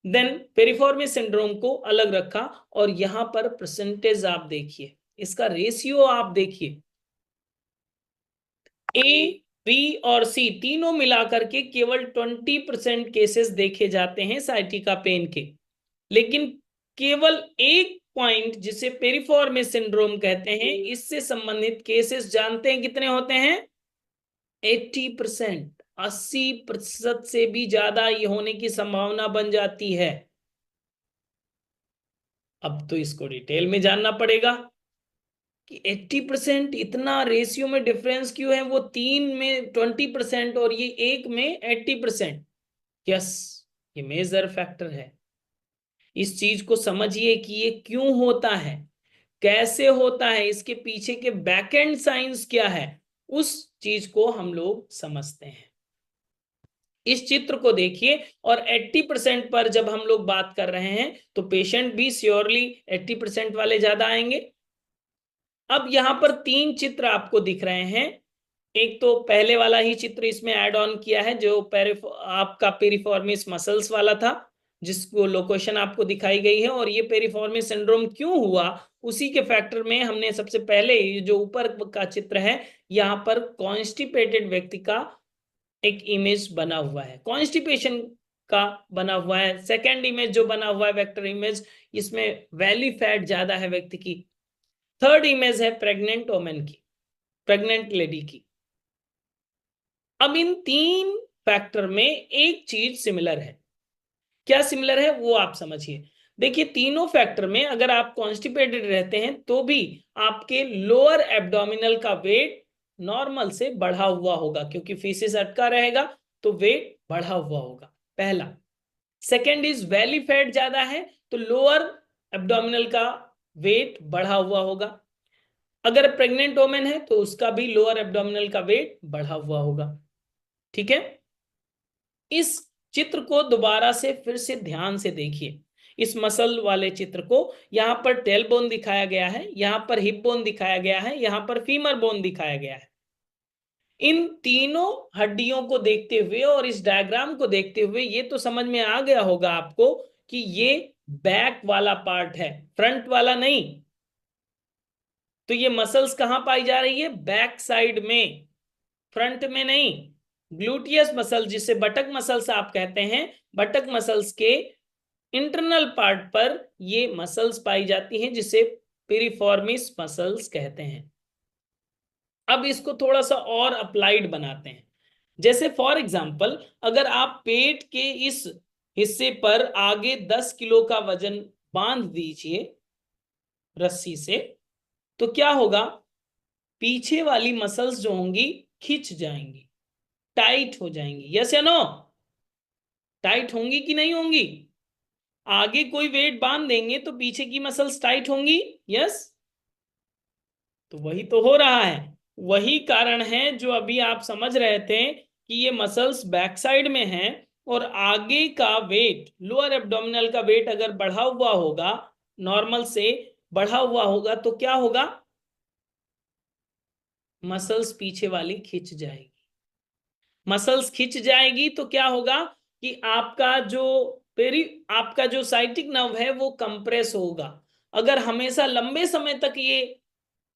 देन पेरिफॉर्मिस सिंड्रोम को अलग रखा और यहां पर परसेंटेज आप देखिए, इसका रेशियो आप देखिए। A, B और C तीनों मिलाकर के केवल 20% केसेस देखे जाते हैं साइटिका पेन के। लेकिन केवल एक पॉइंट जिसे पेरिफॉर्मिस सिंड्रोम कहते हैं, इससे संबंधित केसेस जानते हैं कितने होते हैं? 80%, 80% से भी ज्यादा ये होने की संभावना बन जाती है। अब तो इसको डिटेल में जानना पड़ेगा कि 80% इतना रेशियो में डिफरेंस क्यों है? वो तीन में 20% और ये एक में 80%। यस, ये मेजर फैक्टर है। इस चीज को समझिए कि ये क्यों होता है, कैसे होता है, इसके पीछे के बैकएंड साइंस क्या है, उस चीज को हम लोग समझते हैं। इस चित्र को देखिए और 80% पर जब हम लोग बात कर रहे हैं तो पेशेंट भी श्योरली 80% वाले ज्यादा आएंगे। अब यहां पर तीन चित्र आपको दिख रहे हैं। एक तो पहले वाला ही चित्र इसमें ऐड ऑन किया है जो आपका पेरिफॉर्मिस मसल्स वाला था, जिसको लोकेशन आपको दिखाई गई है। और ये पेरिफॉर्मिस सिंड्रोम क्यों हुआ, उसी के फैक्टर में हमने सबसे पहले जो ऊपर का चित्र है, यहाँ पर कॉन्स्टिपेटेड व्यक्ति का एक इमेज बना हुआ है, कॉन्स्टिपेशन का बना हुआ है। सेकेंड इमेज जो बना हुआ है वेक्टर इमेज, इसमें वैली फैट ज्यादा है व्यक्ति की। थर्ड इमेज है प्रेग्नेंट वोमेन की, प्रेग्नेंट लेडी की। अब इन तीन फैक्टर में एक चीज सिमिलर है। क्या सिमिलर है वो आप समझिए। देखिए तीनों फैक्टर में अगर आप कॉन्स्टिपेटेड रहते हैं तो भी आपके लोअर एब्डोमिनल का वेट नॉर्मल से बढ़ा हुआ होगा, क्योंकि फीसिस अटका रहेगा तो वेट बढ़ा हुआ होगा, पहला। सेकेंड इज वैली फैट ज्यादा है तो लोअर एब्डोमिनल का वेट बढ़ा हुआ होगा। अगर प्रेग्नेंट वोमेन है तो उसका भी लोअर एब्डोमिनल का वेट बढ़ा हुआ होगा। ठीक है? इस चित्र को दोबारा से फिर से ध्यान से देखिए। इस मसल वाले चित्र को, यहां पर टेल बोन दिखाया गया है, यहां पर हिप बोन दिखाया गया है, यहां पर फीमर बोन दिखाया गया है। इन तीनों हड्डियों को देखते हुए और इस डायग्राम को देखते हुए ये तो समझ में आ गया होगा आपको कि ये बैक वाला पार्ट है, फ्रंट वाला नहीं। तो ये मसल्स कहां पाई जा रही है? बैक साइड में, फ्रंट में नहीं। ग्लूटियस मसल जिसे बटक मसल्स आप कहते हैं, बटक मसल्स के इंटरनल पार्ट पर ये मसल्स पाई जाती हैं जिसे पिरिफॉर्मिस मसल्स कहते हैं। अब इसको थोड़ा सा और अप्लाइड बनाते हैं। जैसे फॉर एग्जांपल अगर आप पेट के इस हिस्से पर आगे 10 किलो का वजन बांध दीजिए रस्सी से, तो क्या होगा, पीछे वाली मसल्स जो होंगी खिंच जाएंगी, टाइट हो जाएंगी। यस या नो? टाइट होंगी कि नहीं होंगी? आगे कोई वेट बांध देंगे तो पीछे की मसल्स टाइट होंगी। यस, तो वही तो हो रहा है। वही कारण है जो अभी आप समझ रहे थे कि ये मसल्स बैक साइड में हैं और आगे का वेट, लोअर एब्डोमिनल का वेट अगर बढ़ा हुआ होगा, नॉर्मल से बढ़ा हुआ होगा, तो क्या होगा, मसल्स पीछे वाली खिंच जाएगी। मसल्स खिंच जाएगी तो क्या होगा कि आपका जो साइटिक नर्व है वो कंप्रेस होगा। अगर हमेशा लंबे समय तक ये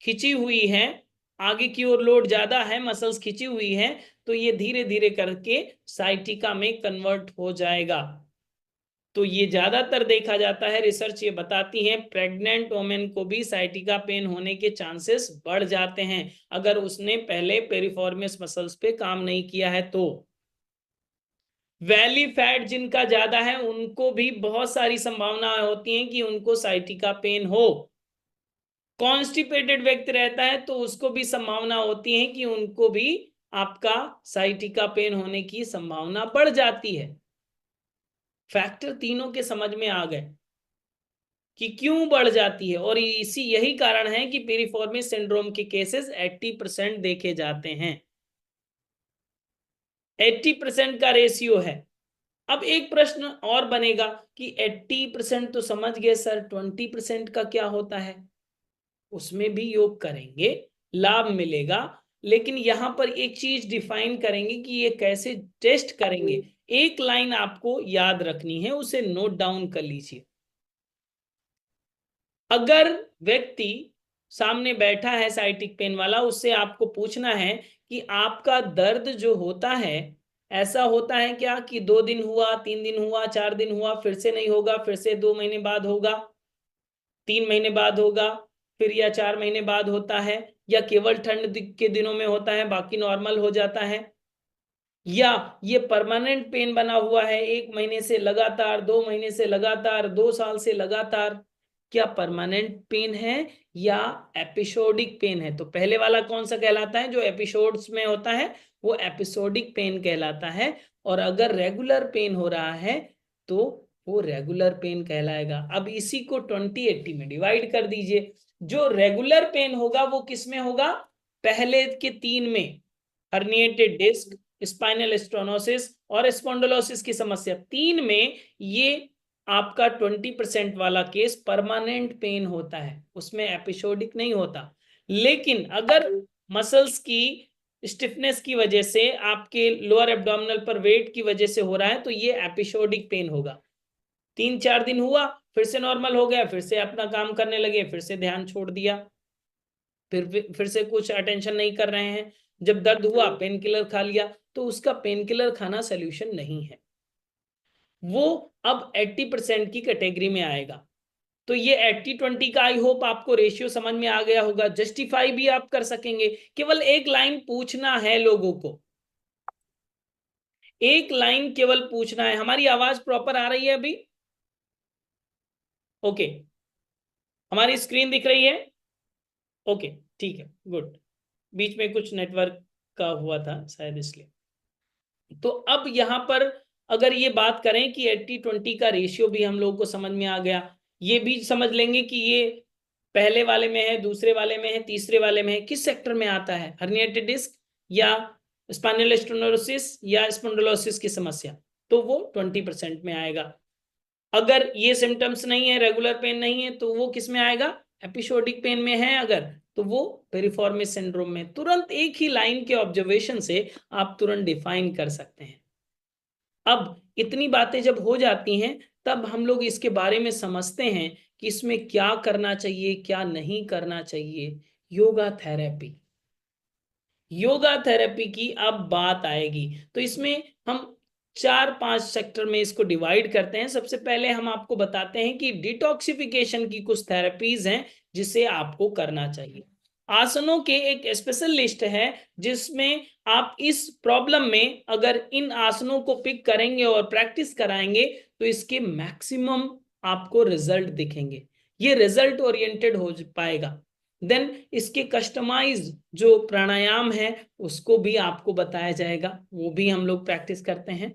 खिंची हुई है, आगे की ओर लोड ज्यादा है, मसल्स खिंची हुई है, तो ये धीरे धीरे करके साइटिका में कन्वर्ट हो जाएगा। तो ये ज्यादातर देखा जाता है, रिसर्च ये बताती है प्रेग्नेंट वोमेन को भी साइटिका पेन होने के चांसेस बढ़ जाते हैं अगर उसने पहले पेरिफॉर्मियस मसल्स पे काम नहीं किया है। तो वैली फैट जिनका ज्यादा है उनको भी बहुत सारी संभावनाएं होती हैं कि उनको साइटिका पेन हो। कॉन्स्टिपेटेड व्यक्ति रहता है तो उसको भी संभावना होती है कि उनको भी आपका साइटिका पेन होने की संभावना बढ़ जाती है। फैक्टर तीनों के समझ में आ गए कि क्यों बढ़ जाती है, और यही कारण है कि पेरिफॉर्मिस सिंड्रोम के केसेस 80% देखे जाते हैं। 80% का रेशियो है। अब एक प्रश्न और बनेगा कि 80% तो समझ गए सर, 20% का क्या होता है? उसमें भी योग करेंगे, लाभ मिलेगा, लेकिन यहां पर एक चीज डिफाइन करेंगे कि ये कैसे टेस्ट करेंगे। एक लाइन आपको याद रखनी है, उसे नोट डाउन कर लीजिए। अगर व्यक्ति सामने बैठा है साइटिक पेन वाला, उससे आपको पूछना है कि आपका दर्द जो होता है, ऐसा होता है क्या कि 2 दिन हुआ, 3 दिन हुआ, 4 दिन हुआ, फिर से नहीं होगा, फिर से 2 महीने बाद होगा, 3 महीने बाद होगा, फिर या 4 महीने बाद होता है, या केवल ठंड के दिनों में होता है बाकी नॉर्मल हो जाता है, या ये परमानेंट पेन बना हुआ है 1 महीने से लगातार, 2 महीने से लगातार, 2 साल से लगातार? क्या परमानेंट पेन है या एपिसोडिक पेन है? तो पहले वाला कौन सा कहलाता है, जो एपिसोड्स में होता है, वो एपिसोडिक पेन कहलाता है। और अगर रेगुलर पेन हो रहा है तो वो रेगुलर पेन कहलाएगा। अब इसी को 20/80 में डिवाइड कर दीजिए। जो रेगुलर पेन होगा वो किस में होगा? पहले के 3 में, हर्निएटेड डिस्क, स्पाइनल स्टोनोसिस और स्पॉन्डिलोसिस की समस्या, 3 में ये आपका 20% वाला केस परमानेंट पेन होता है, उसमें एपिसोडिक नहीं होता। लेकिन अगर मसल्स की स्टिफनेस की वजह से, आपके लोअर एब्डोमिनल पर वेट की वजह से हो रहा है, तो ये एपिसोडिक पेन होगा। 3-4 दिन हुआ, फिर से नॉर्मल हो गया, फिर से अपना काम करने लगे, फिर से ध्यान छोड़ दिया, फिर से कुछ अटेंशन नहीं कर रहे हैं। जब दर्द हुआ पेन किलर खा लिया, तो उसका पेन किलर खाना सोल्यूशन नहीं है, वो अब 80% की कैटेगरी में आएगा। तो ये 80-20 का आई होप आपको रेशियो समझ में आ गया होगा। जस्टिफाई भी आप कर सकेंगे, केवल एक लाइन पूछना है लोगों को, एक लाइन केवल पूछना है। हमारी आवाज प्रॉपर आ रही है अभी? ओके, हमारी स्क्रीन दिख रही है? ओके, ठीक है, गुड। बीच में कुछ नेटवर्क का हुआ था शायद, इसलिए। तो अब यहां पर अगर ये बात करें कि 80-20 का रेशियो भी हम लोगों को समझ में आ गया, ये भी समझ लेंगे कि ये पहले वाले में है, दूसरे वाले में है, तीसरे वाले में है, किस सेक्टर में आता है, हर्निएटेड डिस्क या स्पाइनल स्टेनोसिस या स्पॉन्डिलोसिस की समस्या, तो वो 20% में आएगा। अगर ये सिम्टम्स नहीं है, रेगुलर पेन नहीं है, तो वो किस में आएगा? एपिसोडिक पेन में है अगर, तो वो पेरिफॉर्मिस सिंड्रोम में। तुरंत एक ही लाइन के ऑब्जर्वेशन से आप तुरंत डिफाइन कर सकते हैं। अब इतनी बातें जब हो जाती हैं, तब हम लोग इसके बारे में समझते हैं कि इसमें क्या करना चाहिए, क्या नहीं करना चाहिए। योगा थेरेपी, योगा थेरेपी की अब बात आएगी। तो इसमें हम 4-5 सेक्टर में इसको डिवाइड करते हैं। सबसे पहले हम आपको बताते हैं कि डिटॉक्सिफिकेशन की कुछ थेरेपीज हैं जिसे आपको करना चाहिए। आसनों के एक स्पेशल लिस्ट है जिसमें आप इस प्रॉब्लम में अगर इन आसनों को पिक करेंगे और प्रैक्टिस कराएंगे तो इसके मैक्सिमम आपको रिजल्ट दिखेंगे। ये रिजल्ट ओरिएंटेड हो पाएगा। देन इसके कस्टमाइज जो प्राणायाम है उसको भी आपको बताया जाएगा, वो भी हम लोग प्रैक्टिस करते हैं।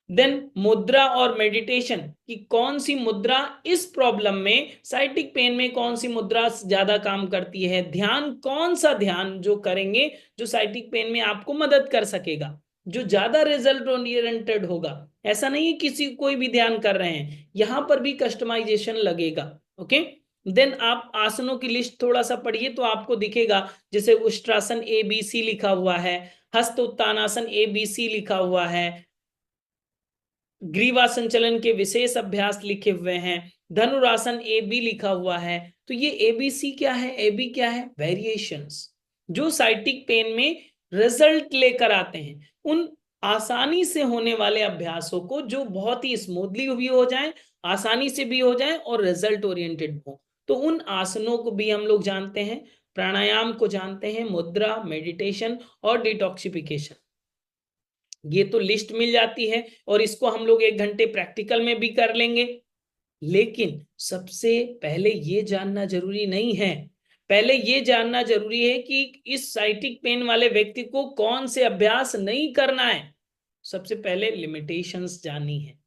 देन मुद्रा और मेडिटेशन कि कौन सी मुद्रा इस प्रॉब्लम में, साइटिक पेन में कौन सी मुद्रा ज्यादा काम करती है, ध्यान कौन सा ध्यान जो करेंगे जो साइटिक पेन में आपको मदद कर सकेगा, जो ज्यादा रिजल्ट ओरिएंटेड होगा। ऐसा नहीं है किसी कोई भी ध्यान कर रहे हैं, यहां पर भी कस्टमाइजेशन लगेगा। ओके, देन आप आसनों की लिस्ट थोड़ा सा पढ़िए तो आपको दिखेगा, जैसे उष्ट्रासन ABC लिखा हुआ है, हस्त उत्तानासन ABC लिखा हुआ है, ग्रीवा संचलन के विशेष अभ्यास लिखे हुए हैं, धनुरासन AB लिखा हुआ है। तो ये ABC क्या है, AB क्या है, वेरिएशंस जो साइटिक पेन में रिजल्ट लेकर आते हैं। उन आसानी से होने वाले अभ्यासों को जो बहुत ही स्मूथली भी हो जाए, आसानी से भी हो जाए और रिजल्ट ओरिएंटेड हो, तो उन आसनों को भी हम लोग जानते हैं, प्राणायाम को जानते हैं, मुद्रा, मेडिटेशन और डिटॉक्सिफिकेशन। ये तो लिस्ट मिल जाती है और इसको हम लोग 1 घंटे प्रैक्टिकल में भी कर लेंगे। लेकिन सबसे पहले ये जानना जरूरी नहीं है, पहले ये जानना जरूरी है कि इस साइटिक पेन वाले व्यक्ति को कौन से अभ्यास नहीं करना है। सबसे पहले लिमिटेशंस जाननी है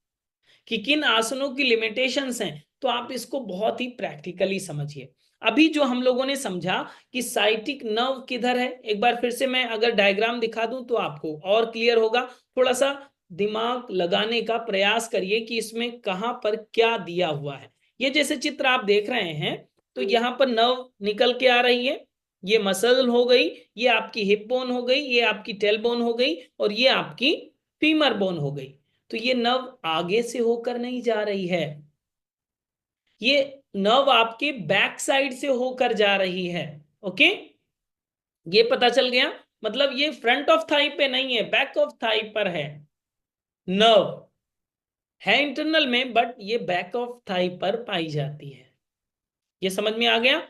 कि किन आसनों की लिमिटेशंस हैं, तो आप इसको बहुत ही प्रैक्टिकली समझिए। अभी जो हम लोगों ने समझा कि साइटिक नर्व किधर है, एक बार फिर से मैं अगर डायग्राम दिखा दूं तो आपको और क्लियर होगा। थोड़ा सा दिमाग लगाने का प्रयास करिए कि इसमें कहां पर क्या दिया हुआ है। ये जैसे चित्र आप देख रहे हैं तो यहाँ पर नर्व निकल के आ रही है, ये मसल हो गई, ये आपकी हिप बोन हो गई, ये आपकी टेल बोन हो गई और ये आपकी फीमर बोन हो गई। तो ये नर्व आगे से होकर नहीं जा रही है, ये नर्व आपके बैक साइड से होकर जा रही है। ओके, ये पता चल गया, मतलब ये फ्रंट ऑफ थाई पे नहीं है, बैक ऑफ थाई पर है। नर्व है इंटरनल में बट ये बैक ऑफ थाई पर पाई जाती है। ये समझ में आ गया?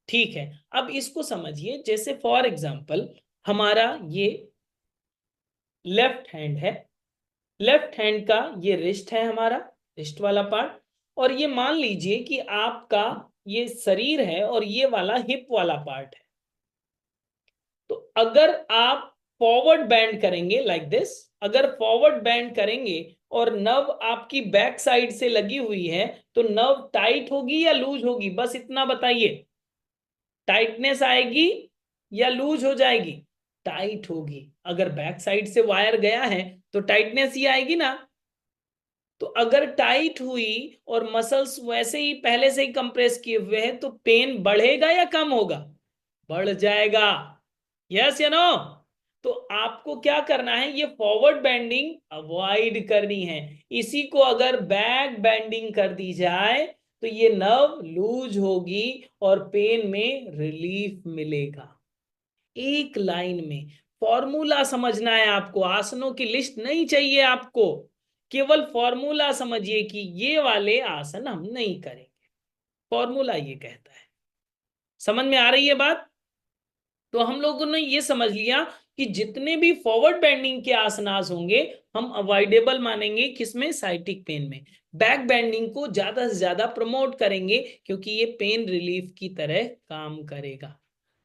ठीक है, अब इसको समझिए। जैसे फॉर एग्जांपल हमारा ये लेफ्ट हैंड है, लेफ्ट हैंड का ये रिस्ट है, हमारा रिस्ट वाला पार्ट, और ये मान लीजिए कि आपका ये शरीर है और ये वाला हिप वाला पार्ट है। तो अगर आप फॉरवर्ड बैंड करेंगे लाइक दिस, अगर फॉरवर्ड बैंड करेंगे और नर्व आपकी बैक साइड से लगी हुई है तो नर्व टाइट होगी या लूज होगी, बस इतना बताइए। टाइटनेस आएगी या लूज हो जाएगी? टाइट होगी। अगर बैक साइड से वायर गया है तो टाइटनेस ही आएगी ना। तो अगर टाइट हुई और मसल्स वैसे ही पहले से ही कंप्रेस किए हुए हैं तो पेन बढ़ेगा या कम होगा? बढ़ जाएगा। यस या नो? तो आपको क्या करना है, ये फॉरवर्ड बेंडिंग अवॉइड करनी है। इसी को अगर बैक बेंडिंग कर दी जाए तो ये नर्व लूज होगी और पेन में रिलीफ मिलेगा। एक लाइन में फॉर्मूला समझना है आपको, आसनों की लिस्ट नहीं चाहिए आपको, केवल फॉर्मूला समझिए कि ये वाले आसन हम नहीं करेंगे। फॉर्मूला ये कहता है। समझ में आ रही है बात? तो हम लोगों ने ये समझ लिया कि जितने भी फॉरवर्ड बेंडिंग के आसनास होंगे हम अवॉइडेबल मानेंगे, किसमें? साइटिक पेन में। बैक बेंडिंग को ज्यादा से ज्यादा प्रमोट करेंगे क्योंकि ये पेन रिलीफ की तरह काम करेगा।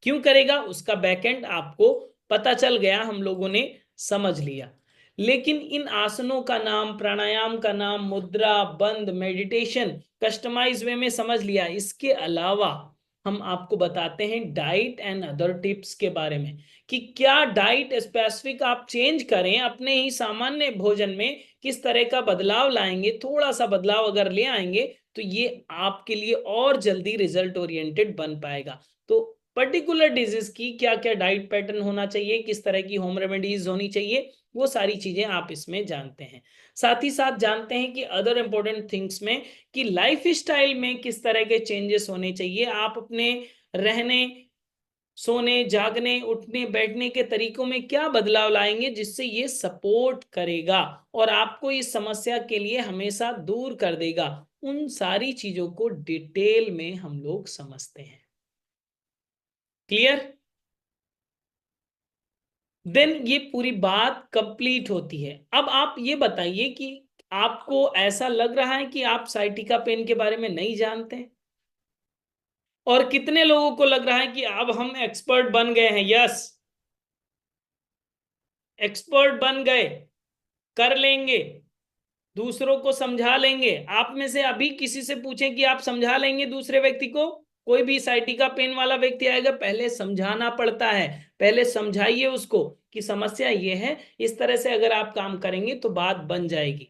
क्यों करेगा उसका बैकएंड आपको पता चल गया, हम लोगों ने समझ लिया। लेकिन इन आसनों का नाम, प्राणायाम का नाम, मुद्रा, बंद, मेडिटेशन कस्टमाइज वे में समझ लिया। इसके अलावा हम आपको बताते हैं डाइट एंड अदर टिप्स के बारे में कि क्या डाइट स्पेसिफिक आप चेंज करें अपने ही सामान्य भोजन में, किस तरह का बदलाव लाएंगे, थोड़ा सा बदलाव अगर ले आएंगे तो ये आपके लिए और जल्दी रिजल्ट ओरिएंटेड बन पाएगा। तो पर्टिकुलर डिजीज की क्या क्या डाइट पैटर्न होना चाहिए, किस तरह की होम रेमेडीज होनी चाहिए, वो सारी चीजें आप इसमें जानते हैं। साथ ही साथ जानते हैं कि अदर इंपॉर्टेंट थिंग्स में कि लाइफ स्टाइल में किस तरह के चेंजेस होने चाहिए, आप अपने रहने सोने, जागने, उठने, बैठने के तरीकों में क्या बदलाव लाएंगे जिससे ये सपोर्ट करेगा और आपको इस समस्या के लिए हमेशा दूर कर देगा। उन सारी चीजों को डिटेल में हम लोग समझते हैं। क्लियर? देन ये पूरी बात कंप्लीट होती है। अब आप ये बताइए कि आपको ऐसा लग रहा है कि आप साइटिका पेन के बारे में नहीं जानते हैं? और कितने लोगों को लग रहा है कि अब हम एक्सपर्ट बन गए हैं? यस, एक्सपर्ट बन गए, कर लेंगे, दूसरों को समझा लेंगे। आप में से अभी किसी से पूछें कि आप समझा लेंगे दूसरे व्यक्ति को? कोई भी साइटिका पेन वाला व्यक्ति आएगा, पहले समझाना पड़ता है। पहले समझाइए उसको कि समस्या ये है, इस तरह से अगर आप काम करेंगे तो बात बन जाएगी।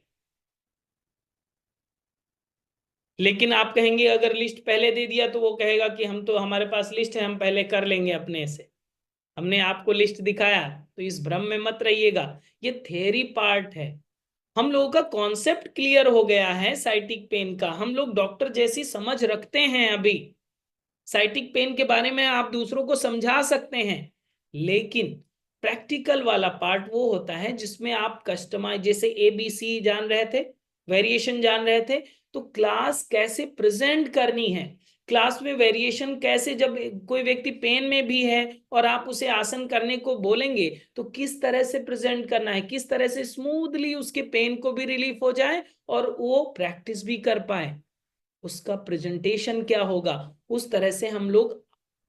लेकिन आप कहेंगे अगर लिस्ट पहले दे दिया तो वो कहेगा कि हम तो, हमारे पास लिस्ट है, हम पहले कर लेंगे अपने से। हमने आपको लिस्ट दिखाया, तो इस भ्रम में मत रहिएगा। ये थ्योरी पार्ट है। हम लोगों का कॉन्सेप्ट क्लियर हो गया है साइटिक पेन का। हम लोग डॉक्टर जैसी समझ रखते हैं अभी। साइटिक पेन के बारे में आप दूसरों को समझा सकते हैं, लेकिन प्रैक्टिकल वाला पार्ट वो होता है जिसमें आप कस्टमाइज, जैसे ABC जान रहे थे, वेरिएशन जान रहे थे, तो क्लास कैसे प्रेजेंट करनी है, क्लास में वेरिएशन कैसे, जब कोई व्यक्ति पेन में भी है और आप उसे आसन करने को बोलेंगे तो किस तरह से प्रेजेंट करना है, किस तरह से स्मूथली उसके पेन को भी रिलीफ हो जाए और वो प्रैक्टिस भी कर पाए, उसका प्रेजेंटेशन क्या होगा, उस तरह से हम लोग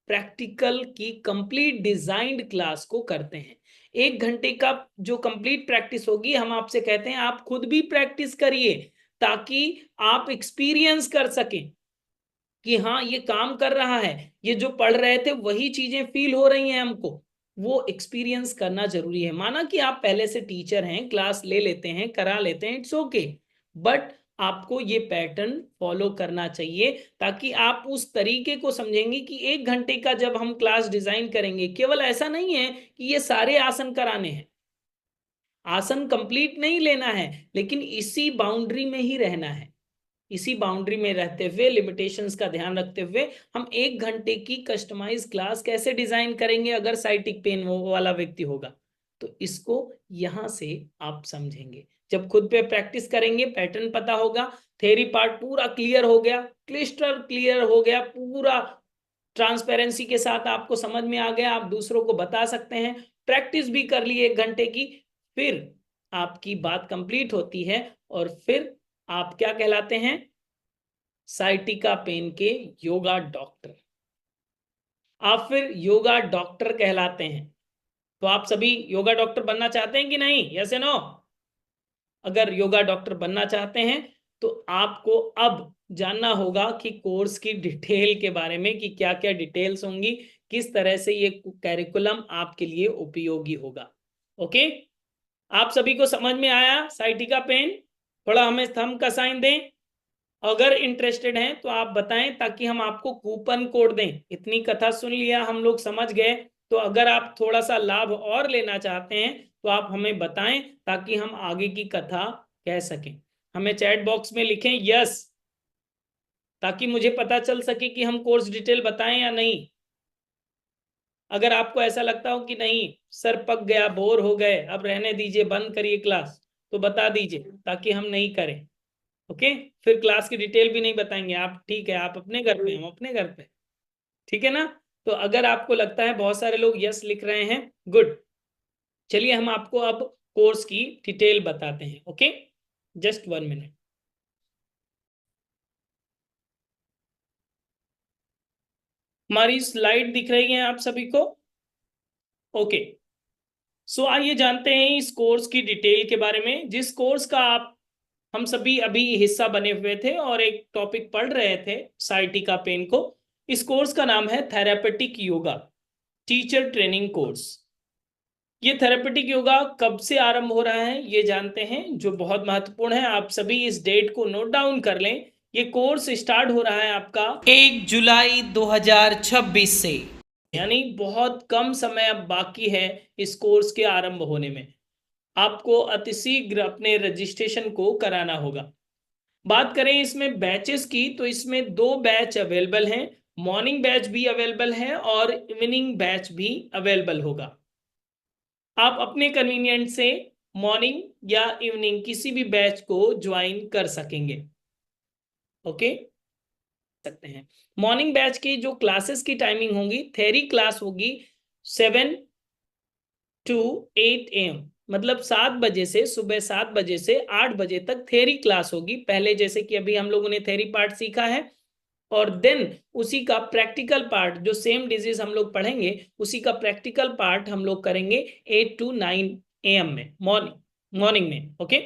प्रैक्टिकल की कंप्लीट डिजाइंड क्लास को करते हैं। 1 घंटे का जो कंप्लीट प्रैक्टिस होगी, हम आपसे कहते हैं आप खुद भी प्रैक्टिस करिए ताकि आप एक्सपीरियंस कर सकें कि हाँ ये काम कर रहा है, ये जो पढ़ रहे थे वही चीजें फील हो रही हैं हमको। वो एक्सपीरियंस करना जरूरी है। माना कि आप पहले से टीचर हैं, क्लास ले लेते हैं, करा लेते हैं, इट्स ओके, बट आपको ये पैटर्न फॉलो करना चाहिए ताकि आप उस तरीके को समझेंगे कि 1 घंटे का जब हम क्लास डिजाइन करेंगे, केवल ऐसा नहीं है कि ये सारे आसन कराने हैं, आसन कंप्लीट नहीं लेना है, लेकिन इसी बाउंड्री में ही रहना है। इसी बाउंड्री में रहते हुए, लिमिटेशंस का ध्यान रखते हुए, हम 1 घंटे की कस्टमाइज क्लास कैसे डिजाइन करेंगे अगर साइटिक पेन वाला व्यक्ति होगा। तो इसको यहां से आप समझेंगे। जब खुद पे प्रैक्टिस करेंगे, पैटर्न पता होगा, थ्योरी पार्ट पूरा क्लियर हो गया, क्लिस्टर क्लियर हो गया, पूरा ट्रांसपेरेंसी के साथ आपको समझ में आ गया, आप दूसरों को बता सकते हैं, प्रैक्टिस भी कर ली 1 घंटे की, फिर आपकी बात कंप्लीट होती है और फिर आप क्या कहलाते हैं? साइटिका पेन के योगा डॉक्टर। आप फिर योगा डॉक्टर कहलाते हैं। तो आप सभी योगा डॉक्टर बनना चाहते हैं कि नहीं? यस या नो? अगर योगा डॉक्टर बनना चाहते हैं तो आपको अब जानना होगा कि कोर्स की डिटेल के बारे में, कि क्या क्या डिटेल्स होंगी, किस तरह से ये कैरिकुलम आपके लिए उपयोगी होगा। ओके, आप सभी को समझ में आया साइटिका पेन? थोड़ा हमें थंब का साइन दें अगर इंटरेस्टेड हैं तो आप बताएं ताकि हम आपको कूपन कोड दें। इतनी कथा सुन लिया, हम लोग समझ गए, तो अगर आप थोड़ा सा लाभ और लेना चाहते हैं तो आप हमें बताएं ताकि हम आगे की कथा कह सकें। हमें चैट बॉक्स में लिखें यस, ताकि मुझे पता चल सके कि हम कोर्स डिटेल बताएं या नहीं। अगर आपको ऐसा लगता हो कि नहीं सर पक गया, बोर हो गए, अब रहने दीजिए, बंद करिए क्लास, तो बता दीजिए ताकि हम नहीं करें। ओके, फिर क्लास की डिटेल भी नहीं बताएंगे आप, ठीक है? आप अपने घर पे, हम अपने घर पे, ठीक है ना? तो अगर आपको लगता है, बहुत सारे लोग यस लिख रहे हैं, गुड, चलिए हम आपको अब कोर्स की डिटेल बताते हैं। Okay, just 1 minute. हमारी स्लाइड दिख रही है आप सभी को? ओके, सो आइए जानते हैं इस कोर्स की डिटेल के बारे में, जिस कोर्स का आप, हम सभी अभी हिस्सा बने हुए थे और एक टॉपिक पढ़ रहे थे साइटिका पेन को। इस कोर्स का नाम है therapeutic yoga teacher training course. ये थेरेपेटिक योगा कब से आरंभ हो रहा है ये जानते हैं, जो बहुत महत्वपूर्ण है। आप सभी इस डेट को नोट डाउन कर लें। ये कोर्स स्टार्ट हो रहा है आपका 1 जुलाई 2026 से, यानी बहुत कम समय अब बाकी है इस कोर्स के आरंभ होने में। आपको अतिशीघ्र अपने रजिस्ट्रेशन को कराना होगा। बात करें इसमें बैचेस की, तो इसमें 2 बैच अवेलेबल हैं। मॉर्निंग बैच भी अवेलेबल है और इवनिंग बैच भी अवेलेबल होगा। आप अपने कन्वीनियंट से मॉर्निंग या इवनिंग किसी भी बैच को ज्वाइन कर सकेंगे। ओके, सकते हैं। मॉर्निंग बैच की जो क्लासेस की टाइमिंग होगी, थ्योरी क्लास होगी 7 to 8 AM, मतलब 7 बजे से, सुबह 7 बजे से 8 बजे तक थ्योरी क्लास होगी। पहले जैसे कि अभी हम लोगों ने थ्योरी पार्ट सीखा है, और देन उसी का प्रैक्टिकल पार्ट, जो सेम डिजीज हम लोग पढ़ेंगे, उसी का प्रैक्टिकल पार्ट हम लोग करेंगे 8 to 9 AM में, मॉर्निंग में। ओके,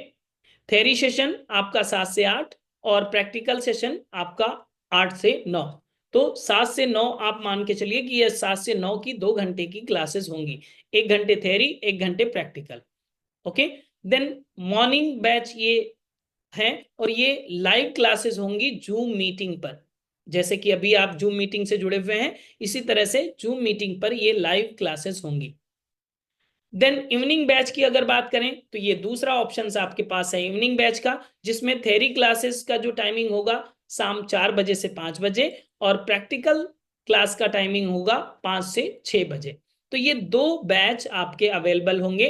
थ्योरी सेशन आपका 7 से 8 और प्रैक्टिकल सेशन आपका 8 से 9। तो 7 से 9 आप मान के चलिए कि ये 7 से 9 की 2 घंटे की क्लासेस होंगी, 1 घंटे थ्योरी 1 घंटे practical. Okay, then morning batch ये है, और ये लाइव क्लासेस होंगी जूम मीटिंग पर। जैसे कि अभी आप जूम मीटिंग से जुड़े हुए हैं, इसी तरह से जूम मीटिंग पर ये लाइव क्लासेस होंगी। देन इवनिंग बैच की अगर बात करें तो ये दूसरा ऑप्शन आपके पास है इवनिंग बैच का, जिसमें थ्योरी क्लासेस का जो टाइमिंग होगा शाम 4 बजे से 5 बजे, और प्रैक्टिकल क्लास का टाइमिंग होगा 5 से 6 बजे। तो ये 2 बैच आपके अवेलेबल होंगे,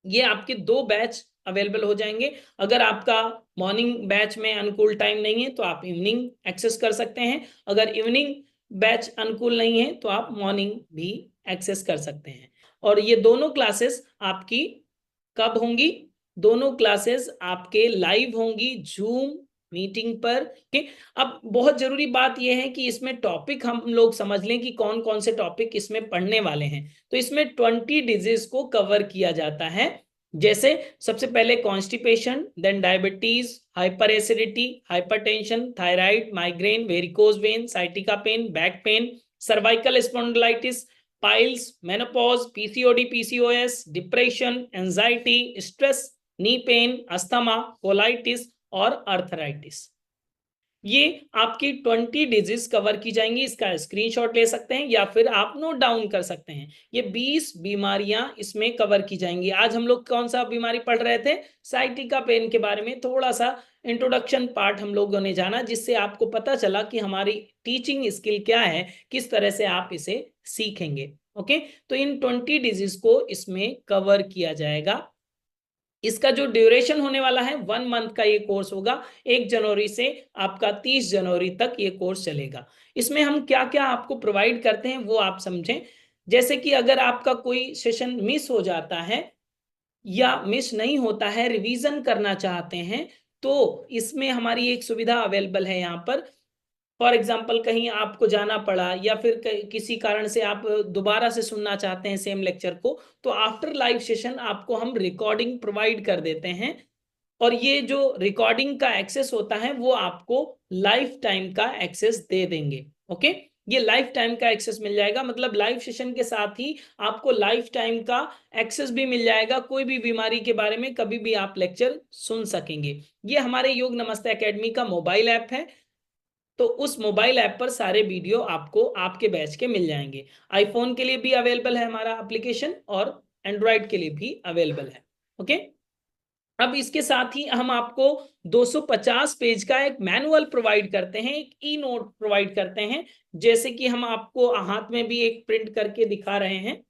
ये आपके 2 बैच अवेलेबल हो जाएंगे। अगर आपका मॉर्निंग बैच में अनुकूल टाइम नहीं है तो आप इवनिंग एक्सेस कर सकते हैं, अगर इवनिंग बैच अनुकूल नहीं है तो आप मॉर्निंग भी एक्सेस कर सकते हैं। और ये दोनों क्लासेस आपकी कब होंगी? दोनों क्लासेस आपके लाइव होंगी जूम मीटिंग पर। कि अब बहुत जरूरी बात यह है कि इसमें टॉपिक हम लोग समझ लें कि कौन कौन से टॉपिक इसमें पढ़ने वाले हैं। तो इसमें 20 डिजीज को कवर किया जाता है, जैसे सबसे पहले constipation, then diabetes, hyper acidity, hypertension, thyroid, migraine, varicose vein, sciatica pain, back pain, cervical spondylitis, piles, menopause, PCOD, PCOS, depression, anxiety, stress, knee pain, asthma, colitis और अर्थराइटिस। ये आपकी 20 डिजीज कवर की जाएंगी। इसका स्क्रीनशॉट ले सकते हैं या फिर आप नोट डाउन कर सकते हैं। ये 20 बीमारियां इसमें कवर की जाएंगी। आज हम लोग कौन सा बीमारी पढ़ रहे थे? साइटिका पेन के बारे में थोड़ा सा इंट्रोडक्शन पार्ट हम लोगों ने जाना, जिससे आपको पता चला कि हमारी टीचिंग स्किल क्या है, किस तरह से आप इसे सीखेंगे। ओके, तो इन 20 डिजीज को इसमें कवर किया जाएगा। इसका जो ड्यूरेशन होने वाला है 1 मंथ का ये कोर्स होगा। 1 जनवरी से आपका 30 जनवरी तक ये कोर्स चलेगा। इसमें हम क्या क्या आपको प्रोवाइड करते हैं वो आप समझें। जैसे कि अगर आपका कोई सेशन मिस हो जाता है या मिस नहीं होता है, रिवीजन करना चाहते हैं, तो इसमें हमारी एक सुविधा अवेलेबल है यहाँ पर। फॉर एग्जाम्पल कहीं आपको जाना पड़ा या फिर किसी कारण से आप दोबारा से सुनना चाहते हैं सेम लेक्चर को, तो आफ्टर लाइव सेशन आपको हम रिकॉर्डिंग प्रोवाइड कर देते हैं। और ये जो रिकॉर्डिंग का एक्सेस होता है वो आपको लाइफ टाइम का एक्सेस दे देंगे। ओके, ये लाइफ टाइम का एक्सेस मिल जाएगा, मतलब लाइव सेशन के साथ ही आपको लाइफ टाइम का एक्सेस भी मिल जाएगा। कोई भी बीमारी के बारे में कभी भी आप लेक्चर सुन सकेंगे। ये हमारे योग नमस्ते एकेडमी का मोबाइल ऐप है, तो उस मोबाइल ऐप पर सारे वीडियो आपको आपके बैच के मिल जाएंगे। आईफोन के लिए भी अवेलेबल है हमारा एप्लीकेशन, और एंड्रॉयड के लिए भी अवेलेबल है। ओके, अब इसके साथ ही हम आपको 250 पेज का एक मैनुअल प्रोवाइड करते हैं, एक ई नोट प्रोवाइड करते हैं। जैसे कि हम आपको हाथ में भी एक प्रिंट करके दिखा रहे हैं,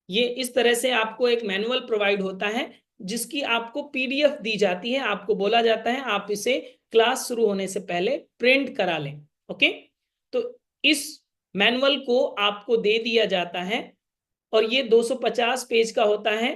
ये इस तरह से आपको एक मैनुअल प्रोवाइड होता है, जिसकी आपको पीडीएफ दी जाती है। आपको बोला जाता है आप इसे क्लास शुरू होने से पहले प्रिंट करा लें। ओके, तो इस मैनुअल को आपको दे दिया जाता है, और ये 250 पेज का होता है।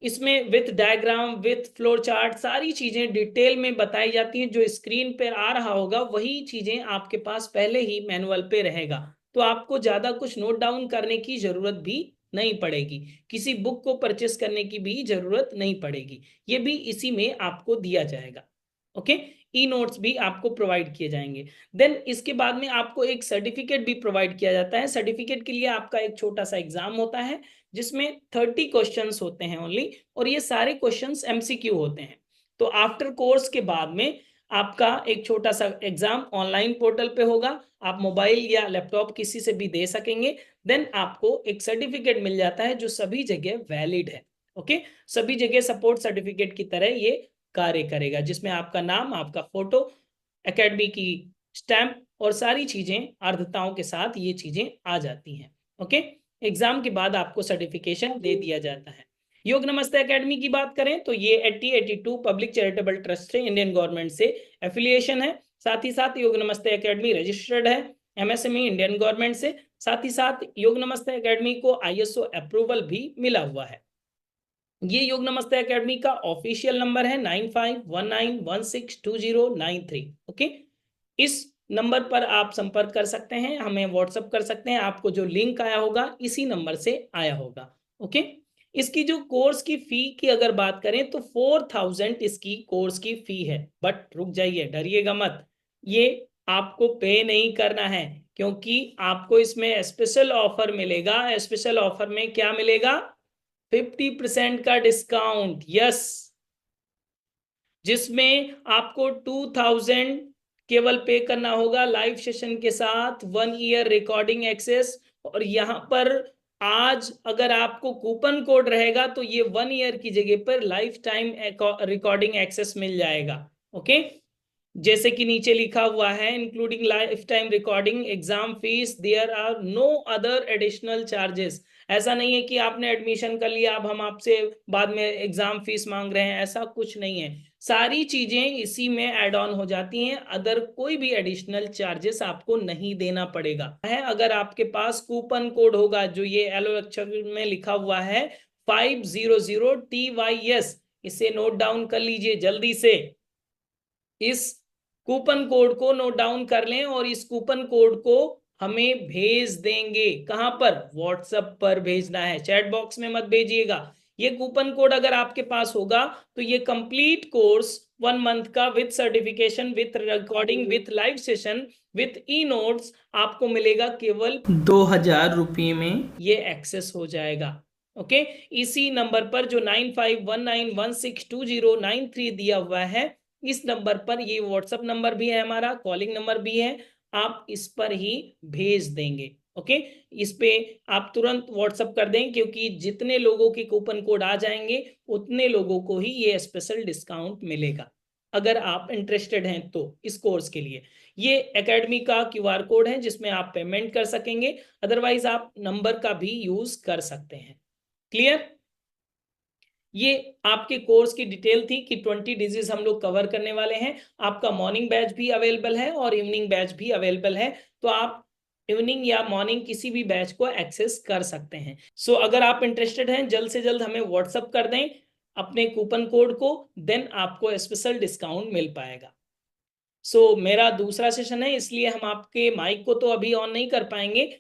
इसमें with diagram, with floor chart, सारी चीजें डिटेल में बताई जाती हैं। जो स्क्रीन पर आ रहा होगा वही चीजें आपके पास पहले ही मैनुअल पे रहेगा, तो आपको ज्यादा कुछ नोट डाउन करने की जरूरत भी नहीं पड़ेगी, किसी बुक को परचेस करने की भी जरूरत नहीं पड़ेगी। ये भी इसी में आपको दिया जाएगा। ओके, ई नोट्स भी आपको प्रोवाइड किए जाएंगे। देन इसके बाद में आपको एक सर्टिफिकेट भी प्रोवाइड किया जाता है। सर्टिफिकेट के लिए आपका एक छोटा सा एग्जाम होता है, जिसमें 30 क्वेश्चंस होते हैं ओनली, और ये सारे क्वेश्चंस एमसीक्यू होते हैं। तो आफ्टर कोर्स के बाद में आपका एक छोटा सा एग्जाम ऑनलाइन पोर्टल पे होगा, आप मोबाइल या लैपटॉप किसी से भी दे सकेंगे। देन आपको एक सर्टिफिकेट मिल जाता है जो सभी जगह वैलिड है। ओके, सभी जगह सपोर्ट सर्टिफिकेट की तरह ये कार्य करेगा, जिसमें आपका नाम, आपका फोटो, एकेडमी की स्टैंप और सारी चीजें अर्धताओं के साथ ये चीजें आ जाती हैं। ओके, एग्जाम के बाद आपको सर्टिफिकेशन दे दिया जाता है। योग नमस्ते एकेडमी की बात करें तो ये 8082 पब्लिक चैरिटेबल ट्रस्ट से इंडियन गवर्नमेंट से एफिलिएशन है। साथ ही साथ योग नमस्ते एकेडमी रजिस्टर्ड है एमएसएमई इंडियन गवर्नमेंट से। साथ ही साथ योग नमस्ते एकेडमी को आईएसओ अप्रूवल भी मिला हुआ है। ये योग नमस्ते एकेडमी का ऑफिशियल नंबर है 9519162093। ओके, इस नंबर पर आप संपर्क कर सकते हैं, हमें व्हाट्सएप कर सकते हैं। आपको जो लिंक आया होगा इसी नंबर से आया होगा। ओके, इसकी जो कोर्स की फी की अगर बात करें तो 4000 इसकी कोर्स की फी है। बट रुक जाइए, डरिएगा मत, ये आपको पे नहीं करना है, क्योंकि आपको इसमें स्पेशल ऑफर मिलेगा। स्पेशल ऑफर में क्या मिलेगा? 50% का डिस्काउंट। यस, जिसमें आपको 2000 केवल पे करना होगा लाइव सेशन के साथ, 1 ईयर रिकॉर्डिंग एक्सेस। और यहाँ पर आज अगर आपको कूपन कोड रहेगा तो ये 1 ईयर की जगह पर लाइफ टाइम रिकॉर्डिंग एक्सेस मिल जाएगा। ओके, जैसे कि नीचे लिखा हुआ है, including life time recording, exam fees, there are no other additional charges. ऐसा नहीं है कि आपने एडमिशन कर लिया अब हम आपसे बाद में एग्जाम फीस मांग रहे हैं, ऐसा कुछ नहीं है। सारी चीजें इसी में ऐड ऑन हो जाती हैं, अदर कोई भी एडिशनल चार्जेस आपको नहीं देना पड़ेगा है। अगर आपके पास कूपन कोड होगा जो ये येलो अक्षर में लिखा हुआ है 500TYS, इसे नोट डाउन कर लीजिए जल्दी से। इस कूपन कोड को नोट डाउन कर लें और इस कूपन कोड को हमें भेज देंगे। कहां पर? व्हाट्सएप पर भेजना है, चैट बॉक्स में मत भेजिएगा। ये कूपन कोड अगर आपके पास होगा तो ये कंप्लीट कोर्स 1 मंथ का with certification, with recording, with live session, with e notes आपको मिलेगा केवल 2000 रुपये में ये एक्सेस हो जाएगा। ओके, इसी नंबर पर जो 9519162093 दिया हुआ है, इस नंबर पर, ये व्हाट्सएप नंबर भी है हमारा, कॉलिंग नंबर भी है, आप इस पर ही भेज देंगे। ओके, इस पे आप तुरंत व्हाट्सएप कर दें, क्योंकि जितने लोगों के कूपन कोड आ जाएंगे उतने लोगों को ही ये स्पेशल डिस्काउंट मिलेगा। अगर आप इंटरेस्टेड हैं तो इस कोर्स के लिए ये एकेडमी का क्यूआर कोड है जिसमें आप पेमेंट कर सकेंगे, अदरवाइज आप नंबर का भी यूज कर सकते हैं। क्लियर? ये आपके कोर्स की डिटेल थी कि 20 डिजीज हम लोग कवर करने वाले हैं। आपका मॉर्निंग बैच भी अवेलेबल है और इवनिंग बैच भी अवेलेबल है, तो आप इवनिंग या मॉर्निंग किसी भी बैच को एक्सेस कर सकते हैं। सो अगर आप इंटरेस्टेड हैं जल्द से जल्द हमें व्हाट्सअप कर दें अपने कूपन कोड को, देन आपको स्पेशल डिस्काउंट मिल पाएगा। सो मेरा दूसरा सेशन है, इसलिए हम आपके माइक को तो अभी ऑन नहीं कर पाएंगे।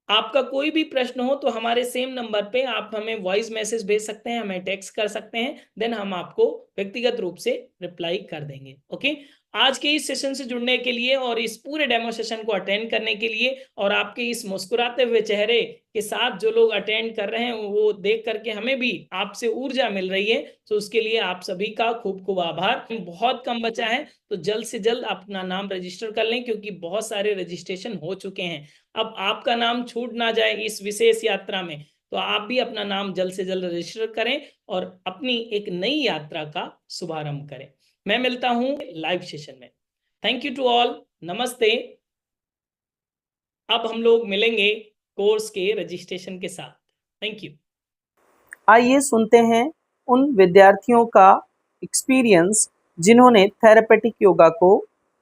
आपका कोई भी प्रश्न हो तो हमारे सेम नंबर पे आप हमें वॉइस मैसेज भेज सकते हैं, हमें टेक्स्ट कर सकते हैं, देन हम आपको व्यक्तिगत रूप से रिप्लाई कर देंगे। ओके, आज के इस सेशन से जुड़ने के लिए और इस पूरे डेमो सेशन को अटेंड करने के लिए और आपके इस मुस्कुराते हुए चेहरे के साथ जो लोग अटेंड कर रहे हैं वो देख करके हमें भी आपसे ऊर्जा मिल रही है, तो उसके लिए आप सभी का खूब खूब आभार। बहुत कम बचा है तो जल्द से जल्द अपना नाम रजिस्टर कर लें, क्योंकि बहुत सारे रजिस्ट्रेशन हो चुके हैं। अब आपका नाम छूट ना जाए इस विशेष यात्रा में, तो आप भी अपना नाम जल्द से जल्द रजिस्टर करें और अपनी एक नई यात्रा का शुभारंभ करें। मैं मिलता हूं लाइव सेशन में। थैंक यू टू ऑल, नमस्ते। अब हम लोग मिलेंगे कोर्स के रजिस्ट्रेशन के साथ। Thank you. आइए सुनते हैं उन विद्यार्थियों का एक्सपीरियंस जिन्होंने थेरेपेटिक योगा को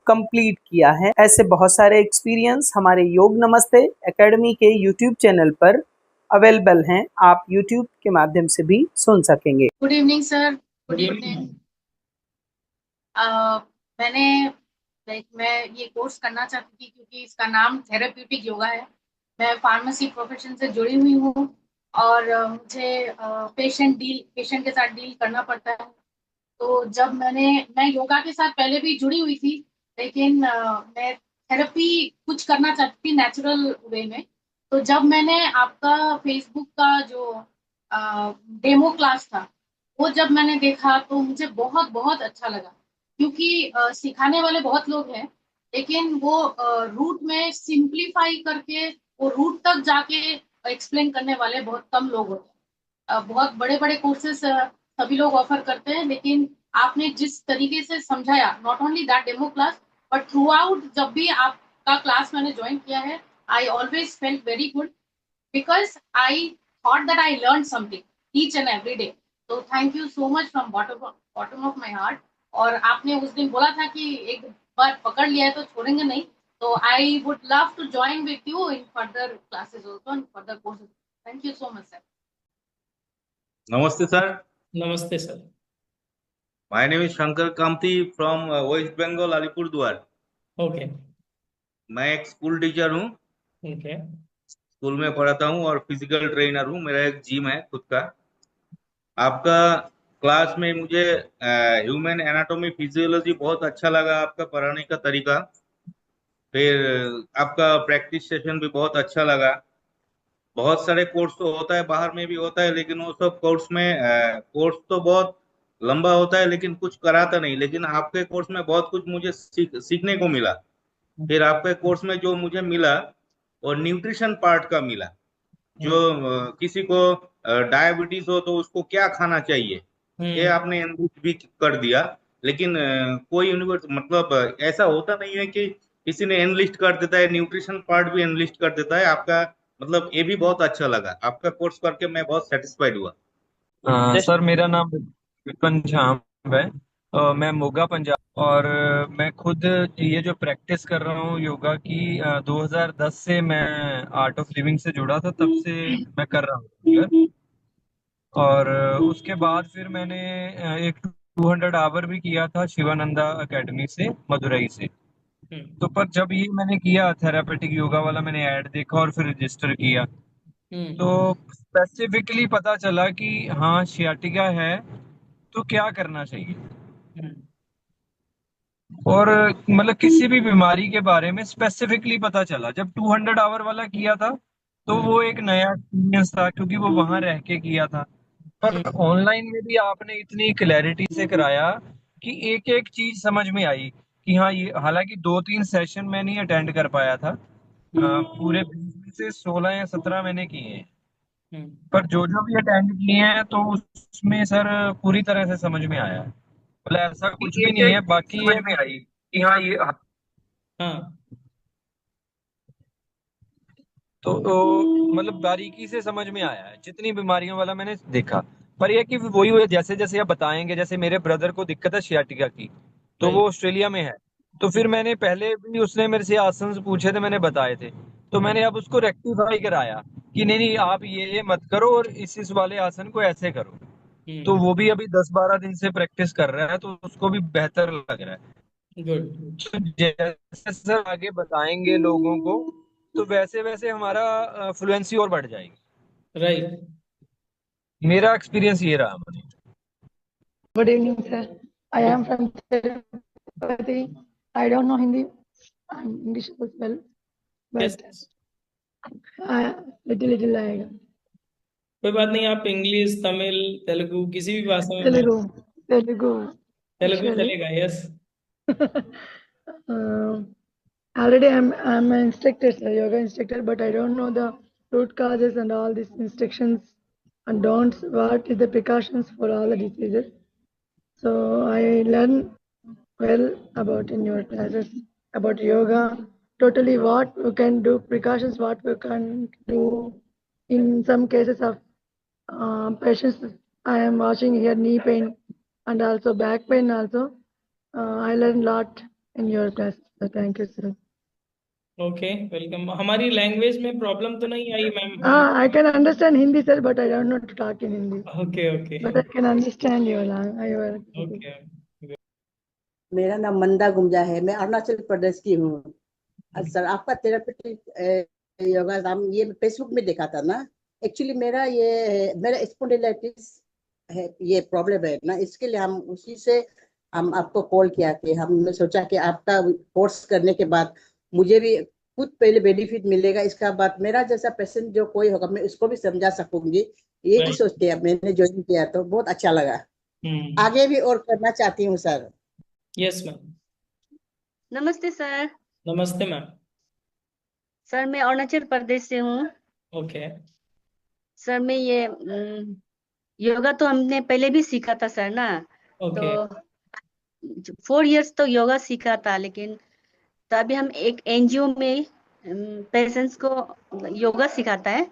कंप्लीट किया है। ऐसे बहुत सारे एक्सपीरियंस हमारे योग नमस्ते एकेडमी के यूट्यूब चैनल पर अवेलेबल हैं, आप यूट्यूब के माध्यम से भी सुन सकेंगे। Good evening sir. Good evening. मैं ये कोर्स करना चाहती थी क्योंकि इसका नाम थेरेप्यूटिक योगा है। मैं फार्मेसी प्रोफेशन से जुड़ी हुई हूँ और मुझे पेशेंट के साथ डील करना पड़ता है। तो जब मैं योगा के साथ पहले भी जुड़ी हुई थी, लेकिन मैं थेरेपी कुछ करना चाहती थी नेचुरल वे में। तो जब मैंने आपका फेसबुक का जो डेमो क्लास था वो जब मैंने देखा तो मुझे बहुत बहुत अच्छा लगा, क्योंकि सिखाने वाले बहुत लोग हैं, लेकिन वो रूट में सिंप्लीफाई करके वो रूट तक जाके एक्सप्लेन करने वाले बहुत कम लोग होते हैं। बहुत बड़े बड़े कोर्सेस सभी लोग ऑफर करते हैं, लेकिन आपने जिस तरीके से समझाया, not only that demo class but through out, जब भी आप का क्लास मैंने ज्वाइन किया है, I always felt very good because I thought that I learned something each and every day. So thank you so much from bottom of my heart. और आपने उस दिन बोला था कि एक बार पकड़ लिया है तो छोड़ेंगे नहीं, तो I would love to join with you in further classes also and further courses. Thank you so much, sir. नमस्ते सर, नमस्ते sir. My name is Shankar Kamati from West Bengal Alipurduar. Okay मैं एक स्कूल टीचर हूँ, ओके स्कूल में पढ़ाता हूँ और फिजिकल ट्रेनर हूँ। मेरा एक जिम है खुद का। आपका क्लास में मुझे ह्यूमन एनाटॉमी फिजियोलॉजी बहुत अच्छा लगा, आपका पढ़ाने का तरीका। फिर आपका प्रैक्टिस सेशन भी बहुत अच्छा लगा। बहुत सारे कोर्स तो होता है, बाहर में भी होता है, लेकिन वो सब कोर्स में कोर्स तो बहुत लंबा होता है लेकिन कुछ कराता नहीं। लेकिन आपके कोर्स में बहुत कुछ मुझे सीखने को मिला। फिर आपके कोर्स में जो मुझे मिला और न्यूट्रिशन पार्ट का मिला, जो किसी को डायबिटीज हो तो उसको क्या खाना चाहिए, ये आपने एनलिस्ट भी कर दिया। लेकिन कोई यूनिवर्स मतलब ऐसा होता नहीं है कि किसी ने एनलिस्ट कर देता है, न्यूट्रिशन पार्ट भी एनलिस्ट कर देता है। आपका मतलब ये भी बहुत अच्छा लगा, आपका कोर्स करके मैं बहुत सेटिस्फाइड हुआ। सर मेरा नाम विपिन झाम है। मैं मोगा पंजाब और मैं खुद ये जो प्रैक्टिस कर रहा हूँ योगा की 2010 से मैं आर्ट ऑफ लिविंग से जुड़ा था, तब से मैं कर रहा हूँ। और उसके बाद फिर मैंने एक 200 आवर भी किया था शिवानंदा एकेडमी से मदुरई से। तो पर जब ये मैंने किया थेरापेटिक योगा वाला, मैंने ऐड देखा और फिर रजिस्टर किया, तो स्पेसिफिकली पता चला कि हाँ शियाटिका है, तो क्या करना चाहिए। और मतलब किसी भी बीमारी के बारे में स्पेसिफिकली पता चला जब 200 आवर वाला किया था। तो वो एक नया एक्सपीरियंस था क्योंकि वो वहां रह के किया था। पर ऑनलाइन में भी आपने इतनी क्लैरिटी से कराया कि एक एक चीज समझ में आई कि हाँ ये, हालांकि 2-3 सेशन मैं नहीं अटेंड कर पाया था, पूरे 20 में से 16 या 17 मैंने किए हैं। पर जो जो भी अटेंड किए हैं तो उसमें सर पूरी तरह से समझ में आया है। मतलब ऐसा कुछ भी नहीं है, बाकी समझ में आई कि हाँ ये हाँ मतलब बारीकी से समझ में आया है जितनी बीमारियों वाला मैंने देखा। पर यह कि वही हुए जैसे जैसे आप बताएंगे, जैसे मेरे ब्रदर को दिक्कत है सियाटिका की, तो वो ऑस्ट्रेलिया में है। तो फिर मैंने पहले भी, उसने मेरे से आसन पूछे थे, मैंने बताए थे, तो मैंने अब उसको रेक्टिफाई कराया कि नहीं नहीं आप ये मत करो और इस वाले आसन को ऐसे करो। तो वो भी अभी 10-12 दिन से प्रैक्टिस कर रहा है, तो उसको भी बेहतर लग रहा है। गुड तो जैसे सर आगे बताएंगे लोगों को, तो वैसे वैसे हमारा फ्लुएंसी और बढ़ जाएगी। राइट मेरा एक्सपीरियंस ये रहा मुझे। Good evening, sir. I am from Tirupati. I don't know Hindi and English as well, yes but little आएगा। कोई बात नहीं, आप इंग्लिश तमिल तेलुगु किसी भी भाषा में तेलुगु तेलुगु तेलुगु actually. चलेगा। Yes Already I'm an instructor, sir, yoga instructor, but I don't know the root causes and all these instructions and don'ts. What is the precautions for all the diseases? So I learn well about in your classes about yoga. Totally, what we can do, precautions, what we can do in some cases of patients. I am watching here knee pain and also back pain. Also, I learned a lot in your class. So thank you, sir. Okay welcome. हमारी लैंग्वेज में प्रॉब्लम तो नहीं आई ma'am? I can understand Hindi, sir, but I don't know to talk in Hindi. Okay okay But I can understand your language. Okay मेरा नाम मंदा गुंजा है, मैं अरुणाचल प्रदेश की हूँ। सर आपका थेरापेटिक योगा नाम ये फेसबुक में देखा था ना। एक्चुअली मेरा स्पॉन्डिलाइटिस है, ये प्रॉब्लम है ना, इसके लिए हम उसी से हम आपको कॉल किया कि हमने सोचा कि आपका कोर्स करने के बाद मुझे भी खुद पहले बेनिफिट मिलेगा, इसका बाद मेरा जैसा पेशेंट जो कोई होगा मैं उसको भी समझा सकूंगी। यही सोच के मैंने ज्वाइन किया, तो बहुत अच्छा लगा। आगे भी और करना चाहती हूँ सर। Yes ma'am. नमस्ते सर। नमस्ते मैम। सर मैं अरुणाचल प्रदेश से हूँ। ओके सर मैं ये योगा तो हमने पहले भी सीखा था सर ना। ओके तो 4 इयर्स तो योगा सीखा था, लेकिन तो अभी हम एक एनजीओ में पेशेंट्स को योगा सिखाता है,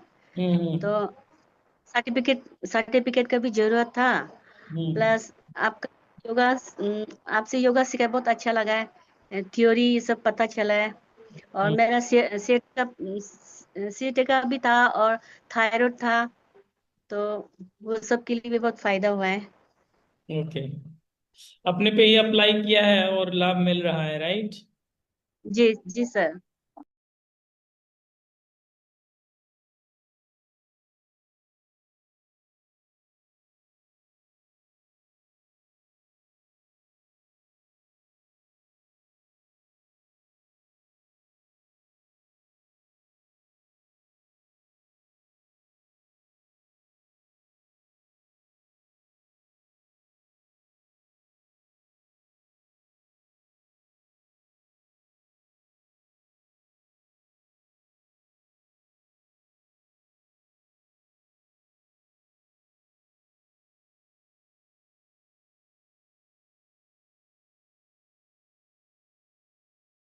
तो सर्टिफिकेट सर्टिफिकेट का भी जरूरत था। प्लस आपका योगा आपसे योगा सीखा बहुत अच्छा लगा है, थ्योरी ये सब पता चला है। और मेरा सीट का भी था और थायराइड था, तो वो सब के लिए भी बहुत फायदा हुआ है। ओके, अपने पे ही अप्लाई किया है और लाभ मिल रहा है, राइट? जी जी सर।